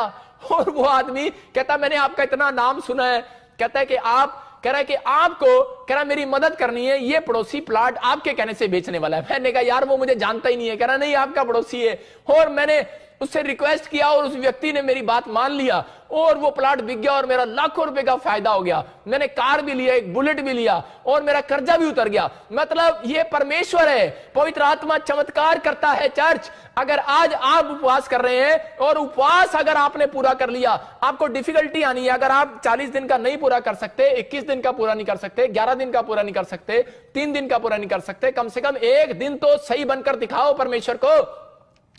और वो आदमी कहता मैंने आपका इतना नाम सुना है, कहता है कि आप, कह रहा है कि आपको, कह रहा मेरी मदद करनी है, ये पड़ोसी प्लाट आपके कहने से बेचने वाला है। मैंने कहा यार वो मुझे जानता ही नहीं है। कह रहा नहीं आपका पड़ोसी है। और मैंने उससे रिक्वेस्ट किया और उस व्यक्ति ने मेरी बात मान लिया और वो प्लाट बिक गया और मेरा लाखों रुपए का फायदा हो गया। मैंने कार भी लिया, एक बुलेट भी लिया और मेरा कर्जा भी उतर गया। मतलब ये परमेश्वर है, पवित्र आत्मा चमत्कार करता है। चर्च, अगर आज आप उपवास कर रहे हैं और उपवास अगर आपने पूरा कर लिया, आपको डिफिकल्टी आनी है। अगर आप 40 दिन का नहीं पूरा कर सकते, 21 दिन का पूरा नहीं कर सकते, 11 दिन का पूरा नहीं कर सकते, 3 दिन का पूरा नहीं कर सकते, कम से कम एक दिन तो सही बनकर दिखाओ परमेश्वर को।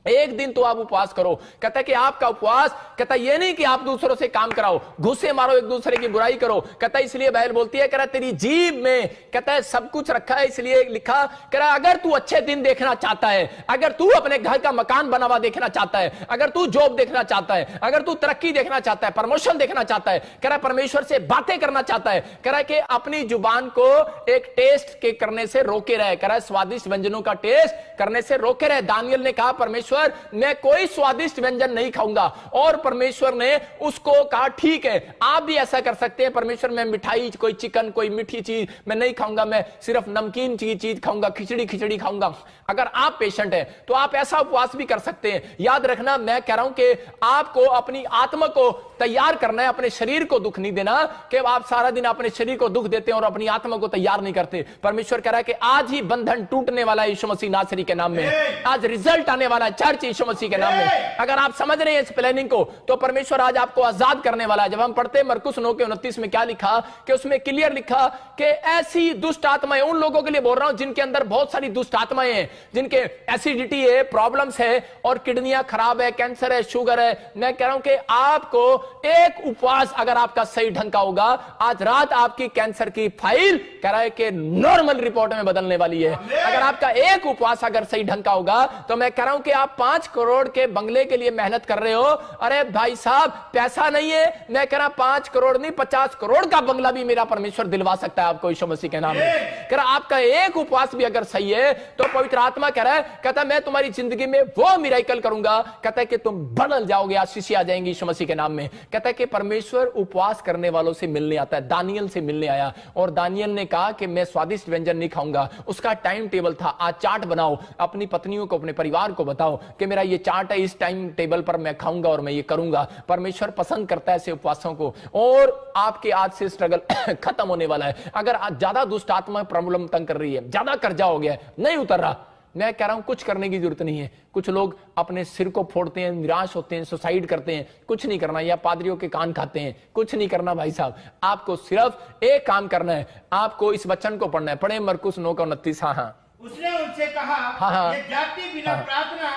एक दिन तो आप उपवास करो। कहता है कि आपका उपवास, कहता ये नहीं कि आप दूसरों से काम कराओ, घुसे मारो, एक दूसरे की बुराई करो। कहता है इसलिए बाइबल बोलती है, कह रहा तेरी जीभ में, कहता है सब कुछ रखा है, इसलिए लिखा, कह रहा अगर तू अच्छे दिन देखना चाहता है, अगर तू अपने घर का मकान बना हुआ देखना चाहता है, अगर तू जॉब देखना चाहता है, अगर तू तरक्की देखना चाहता है, प्रमोशन देखना चाहता है, कह रहा परमेश्वर से बातें करना चाहता है, कह रहा है कि अपनी जुबान को एक टेस्ट के करने से रोके रहे। कह रहा है स्वादिष्ट व्यंजनों का टेस्ट करने से रोके रहे। दानियल ने कहा परमेश्वर मैं कोई स्वादिष्ट व्यंजन नहीं खाऊंगा, और परमेश्वर ने उसको कहा ठीक है आप भी ऐसा कर सकते हैं। परमेश्वर मैं मिठाई, कोई चिकन, कोई मीठी चीज मैं नहीं खाऊंगा, मैं सिर्फ नमकीन चीज खाऊंगा, खिचड़ी खाऊंगा। अगर आप पेशेंट हैं तो आप ऐसा उपवास भी कर सकते हैं। याद रखना, मैं कह रहा हूं कि आपको अपनी आत्मा को तैयार करना है, अपने शरीर को दुख नहीं देना कि आप सारा दिन अपने शरीर को दुख देते हैं और अपनी आत्मा को तैयार नहीं करते। परमेश्वर कह रहा है कि आज ही बंधन टूटने वाला है यीशु मसीह नासरी के नाम में, आज रिजल्ट आने वाला है चर्च यीशु मसीह के नाम में। अगर आप समझ रहे हैं इस प्लानिंग को तो परमेश्वर आज आपको आजाद करने वाला है। जब हम पढ़ते हैं मरकुस 9:29 में क्या लिखा कि उसमें क्लियर लिखा कि ऐसी दुष्ट आत्माएं, उन लोगों के लिए बोल रहा हूं जिनके अंदर बहुत सारी दुष्ट आत्माएं हैं, जिनके एसिडिटी है, प्रॉब्लम्स है और किडनियां खराब है, कैंसर है, शुगर है। मैं कह रहा हूं कि आपको एक उपवास अगर आपका सही ढंग का होगा, आज रात आपकी कैंसर की फाइल कह रहा है कि नॉर्मल रिपोर्ट में बदलने वाली है। अगर आपका एक उपवास अगर सही ढंग का होगा तो मैं कह रहा हूं कि आप आप 5 करोड़ के बंगले के लिए मेहनत कर रहे हो, अरे भाई साहब पैसा नहीं है, मैं कह रहा 5 करोड़ नहीं 50 करोड़ का बंगला भी मेरा परमेश्वर दिलवा सकता है आपको यीशु मसीह के नाम में। कह रहा आपका एक उपवास भी अगर सही है तो पवित्र आत्मा कह रहा है, कहता मैं तुम्हारी जिंदगी में वो मिरेकल करूंगा, कहता है कि तुम बदल जाओगे, आशीष आ जाएंगी यीशु मसीह के नाम में। कहता है कि परमेश्वर उपवास करने वालों से मिलने आता है। दानियल से मिलने आया और दानियल ने कहा कि मैं स्वादिष्ट व्यंजन नहीं खाऊंगा। उसका टाइम टेबल था, आज चार्ट बनाओ, अपनी पत्नियों को अपने परिवार को बताओ कि मेरा ये चार्ट है, इस टाइम टेबल पर मैं खाऊंगा और मैं ये करूंगा। परमेश्वर पसंद करता है ऐसे उपवासों को। और आपके आज से स्ट्रगल खत्म होने वाला है। अगर आज ज्यादा दुष्ट आत्मा प्रॉब्लम तंग कर रही है, ज्यादा कर्जा हो गया है, नहीं उतर रहा, मैं कह रहा हूं कुछ करने की जरूरत नहीं है। कुछ लोग अपने सिर को फोड़ते हैं, निराश होते हैं, सुसाइड करते हैं, कुछ नहीं करना, या पादरियों के कान खाते हैं, कुछ नहीं करना भाई साहब। आपको सिर्फ एक काम करना है, आपको इस वचन को पढ़ना है। पढ़े मरकुस 9:29। हाँ, उसने उनसे कहा, हाँ, ये जाति बिना प्रार्थना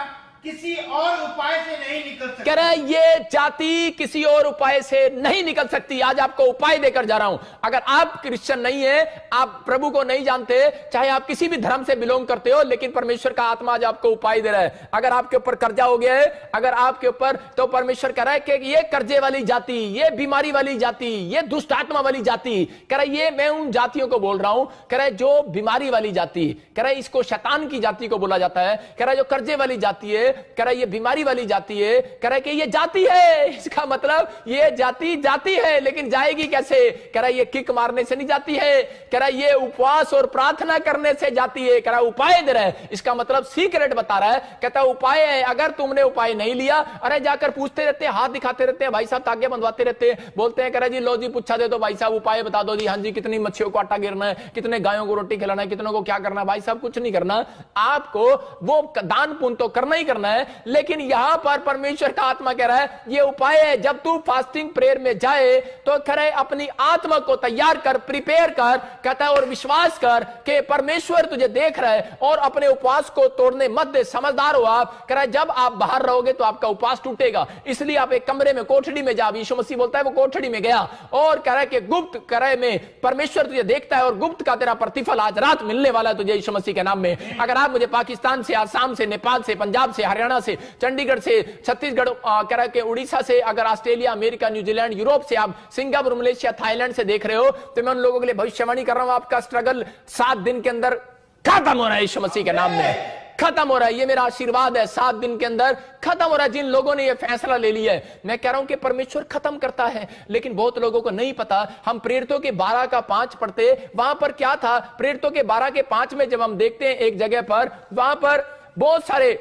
किसी और उपाय से नहीं निकल सकती। कह रहा है ये जाति किसी और उपाय से नहीं निकल सकती। आज आपको उपाय देकर जा रहा हूं। अगर आप क्रिश्चियन नहीं है, आप प्रभु को नहीं जानते, चाहे आप किसी भी धर्म से बिलोंग करते हो, लेकिन परमेश्वर का आत्मा आज आपको उपाय दे रहा है। अगर आपके ऊपर कर्जा हो गया है, अगर आपके ऊपर, तो परमेश्वर कह रहा है कि ये कर्जे वाली जाति, ये बीमारी वाली जाति, ये दुष्ट आत्मा वाली जाति, कह रहा है ये मैं उन जातियों को बोल रहा हूं। कह रहा है जो बीमारी वाली जाति, कह रहा है इसको शैतान की जाति को बोला जाता है। कह रहा है जो कर्जे वाली जाति है, कह रहा है ये बीमारी वाली जाति है, कह रहा है कि ये जाति है। इसका मतलब ये जाति है, लेकिन जाएगी कैसे? कह रहा है ये किक मारने से नहीं जाती है, कह रहा है ये उपवास और प्रार्थना करने से जाती है। कह रहा है उपाय दे रहा है, इसका मतलब सीक्रेट बता रहा है। कहता है उपाय है, अगर तुमने उपाय नहीं लिया, अरे जाकर पूछते रहते हैं, हाथ दिखाते रहते हैं, भाई साहब तागे बंधवाते रहते हैं, बोलते हैं कह रहा जी लो जी पूछा दे दो भाई साहब, उपाय बता दो जी। हाँ जी, कितनी मच्छियों को आटा गिरना है, कितने गायों को रोटी खिलाना है, कितनों को क्या करना है। भाई साहब कुछ नहीं करना, आपको वो दान पुण्य तो करना ही करना है, लेकिन यहां पर परमेश्वर का आत्मा कह रहा है ये उपाय है। जब तू फास्टिंग प्रेयर में जाए तो कह रहे अपनी आत्मा को तैयार कर, प्रिपेयर कर, कहता है और विश्वास कर कि परमेश्वर तुझे देख रहा है, और अपने उपवास को तोड़ने मत दे। समझदार हो आप। कह रहा है जब आप बाहर रहोगे तो आपका उपवास टूटेगा, इसलिए आप एक कमरे में, कोठड़ी में जा। यीशु मसीह बोलता है वो कोठड़ी में गया और कह रहा है कि गुप्त करे में परमेश्वर तुझे देखता है, और गुप्त का तेरा प्रतिफल आज रात मिलने वाला है तुझे यीशु मसीह के नाम में। अगर आप मुझे पाकिस्तान से, आसाम से, नेपाल से, पंजाब से, हरियाणा से, चंडीगढ़ से, छत्तीसगढ़, कह रहा है उड़ीसा से, अगर ऑस्ट्रेलिया, अमेरिका, न्यूजीलैंड, यूरोप से, आप सिंगापुर, मलेशिया, थाईलैंड से देख रहे हो, तो मैं उन लोगों के लिए भविष्यवाणी कर रहा हूं, आपका स्ट्रगल 7 दिन के अंदर खत्म हो रहा है यीशु मसीह के नाम में। खत्म हो रहा है, ये मेरा आशीर्वाद है। 7 दिन के अंदर खत्म हो रहा है। जिन लोगों ने ये फैसला ले लिया है, मैं कह रहा हूं कि परमेश्वर खत्म करता है, लेकिन बहुत लोगों को नहीं पता। हम प्रेरितों के 12 का 5 पढ़ते, वहां पर क्या था? प्रेरितों के 12 के 5 में जब हम देखते हैं एक जगह पर, वहां पर बहुत सारे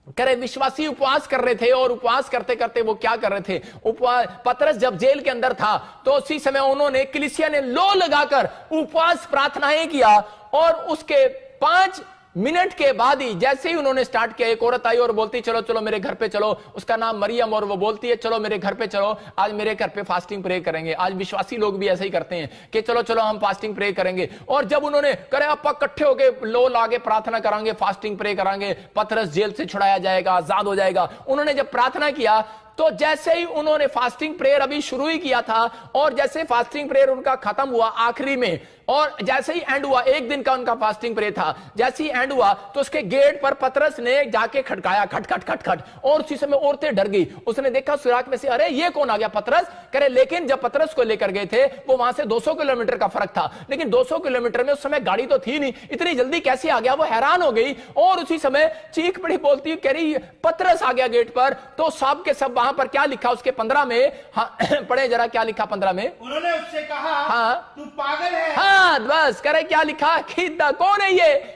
कह रहे विश्वासी उपवास कर रहे थे, और उपवास करते करते वो क्या कर रहे थे? उपवास, पतरस जब जेल के अंदर था तो उसी समय उन्होंने, कलीसिया ने लो लगाकर उपवास प्रार्थनाएं किया, और उसके 5 मिनट के बाद ही, जैसे ही उन्होंने स्टार्ट किया, एक औरत आई और बोलती चलो चलो मेरे घर पे चलो। उसका नाम मरियम, और वो बोलती है चलो मेरे घर पे चलो, आज मेरे घर पे फास्टिंग प्रे करेंगे। आज विश्वासी लोग भी ऐसे ही करते हैं कि चलो चलो हम फास्टिंग प्रे करेंगे। और जब उन्होंने करे आप इकट्ठे होकर लो लागे प्रार्थना करांगे, फास्टिंग प्रे करांगे, पतरस जेल से छुड़ाया जाएगा, आजाद हो जाएगा। उन्होंने जब प्रार्थना किया तो जैसे ही उन्होंने फास्टिंग प्रेयर अभी शुरू ही किया था, और जैसे फास्टिंग प्रेयर उनका खत्म हुआ आखिरी में, और जैसे ही एंड हुआ, 1 दिन का उनका फास्टिंग प्रेयर था, जैसे ही एंड हुआ तो उसके गेट पर पतरस ने जाके खटकाया, खट खट खट खट, और उसी समय औरतें डर गई। उसने देखा सुराख में से, अरे ये कौन आ गया? पतरस। करे लेकिन जब पतरस को लेकर गए थे, वो वहां से 200 किलोमीटर का फर्क था, लेकिन 200 किलोमीटर में उस समय गाड़ी तो थी नहीं, इतनी जल्दी कैसे आ गया? वो हैरान हो गई, और उसी समय चीख पड़ी, बोलती कह रही पतरस आ गया गेट पर। तो सब के सब वहां पर क्या लिखा उसके 15 में, हाँ पढ़े जरा क्या लिखा 15 में? उन्होंने उससे कहा, हाँ तू पागल है। हाँ बस करे क्या लिखा कि कौन है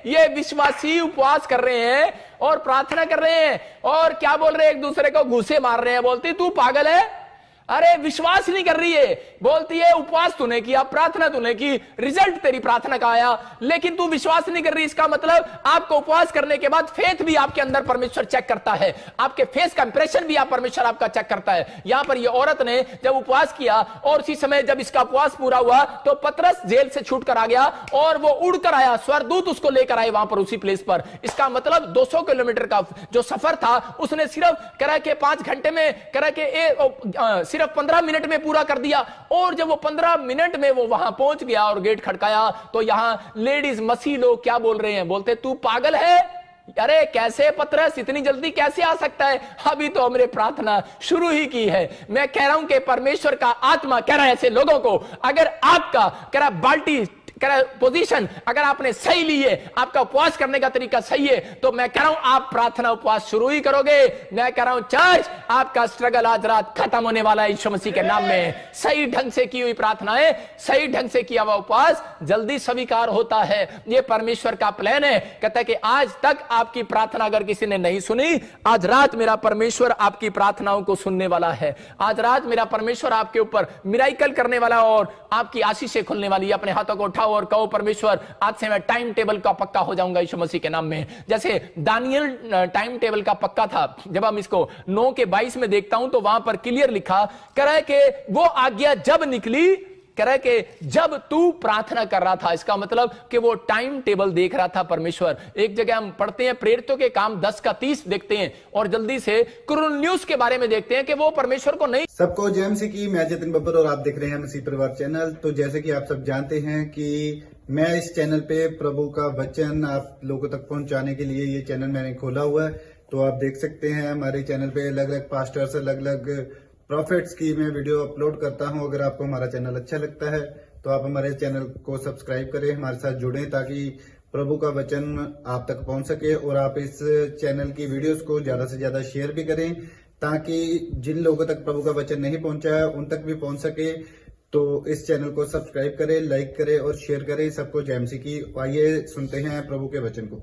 ये विश्वासी उपवास कर रहे हैं और प्रार्थना कर रहे हैं, और क्या बोल रहे हैं? एक दूसरे को घूसे मार रहे हैं। बोलती तू पागल है, अरे विश्वास नहीं कर रही है। बोलती है उपवास तूने किया, प्रार्थना तूने की, रिजल्ट तेरी प्रार्थना का आया, लेकिन तू विश्वास नहीं कर रही। इसका मतलब आपको उपवास करने के बाद फेथ भी आपके अंदर परमेश्वर चेक करता है, आपके फेस का इंप्रेशन भी आप परमेश्वर आपका चेक करता है। यहां पर ये औरत ने जब उपवास किया, और उसी समय जब इसका उपवास पूरा हुआ तो पतरस जेल से छूट कर आ गया, और वो उड़कर आया, स्वर्गदूत उसको लेकर आए वहां पर उसी प्लेस पर। इसका मतलब 200 किलोमीटर का जो सफर था उसने सिर्फ करा के 5 घंटे में, करा के सिर्फ 15 मिनट में पूरा कर दिया। और जब वो 15 मिनट में वो वहां पहुंच गया और गेट खड़काया, तो यहां लेडीज मसीह लोग क्या बोल रहे हैं? बोलते तू पागल है, अरे कैसे पतरस, इतनी जल्दी कैसे आ सकता है? अभी तो हमने प्रार्थना शुरू ही की है। मैं कह रहा हूं कि परमेश्वर का आत्मा कह रहा है ऐसे लोगों को, अगर आपका कह रहा बाल्टी पोजीशन अगर आपने सही ली है, आपका उपवास करने का तरीका सही है, तो मैं कह रहा हूं आप प्रार्थना उपवास शुरू ही करोगे। मैं कह रहा हूं चर्च, आपका स्ट्रगल आज रात खत्म होने वाला है यीशु मसीह के नाम में। सही ढंग से की हुई प्रार्थनाएं, सही ढंग से किया हुआ उपवास जल्दी स्वीकार होता है। यह परमेश्वर का प्लान है। कहता है कि आज तक आपकी प्रार्थना अगर किसी ने नहीं सुनी, आज रात मेरा परमेश्वर आपकी प्रार्थनाओं को सुनने वाला है। आज रात मेरा परमेश्वर आपके ऊपर मिराइकल करने वाला और आपकी आशीषें खुलने वाली है। अपने हाथों को उठाओ और कहो, परमेश्वर आज से मैं टाइम टेबल का पक्का हो जाऊंगा यीशु मसीह के नाम में। जैसे दानियल टाइम टेबल का पक्का था। जब हम इसको 9:22 में देखता हूं तो वहां पर क्लियर लिखा कह रहा है कि वो आज्ञा जब निकली, कह रहा है कि जब तू प्रार्थना कर रहा था। इसका मतलब कि वो टाइम टेबल देख रहा था परमेश्वर। एक जगह हम पढ़ते हैं प्रेरितों के काम 10:30 देखते हैं और जल्दी से कुरनेलियुस के बारे में देखते हैं कि वो परमेश्वर को नहीं। सबको जय मसीह की, मैं जतिन बब्बर और आप देख रहे हैं मसीह परिवार चैनल। तो जैसे कि आप सब जानते हैं कि मैं इस चैनल पे प्रभु का वचन आप लोगों तक पहुंचाने के लिए ये चैनल मैंने खोला हुआ है। तो आप देख सकते हैं हमारे चैनल पे अलग अलग पास्टर्स, अलग अलग प्रॉफिट्स की मैं वीडियो अपलोड करता हूं। अगर आपको हमारा चैनल अच्छा लगता है तो आप हमारे चैनल को सब्सक्राइब करें, हमारे साथ जुड़ें ताकि प्रभु का वचन आप तक पहुंच सके। और आप इस चैनल की वीडियोस को ज्यादा से ज्यादा शेयर भी करें ताकि जिन लोगों तक प्रभु का वचन नहीं पहुंचा है उन तक भी पहुंच सके। तो इस चैनल को सब्सक्राइब करें, लाइक करें और शेयर करें। सबको जय मसीह की। आइए सुनते हैं प्रभु के वचन को।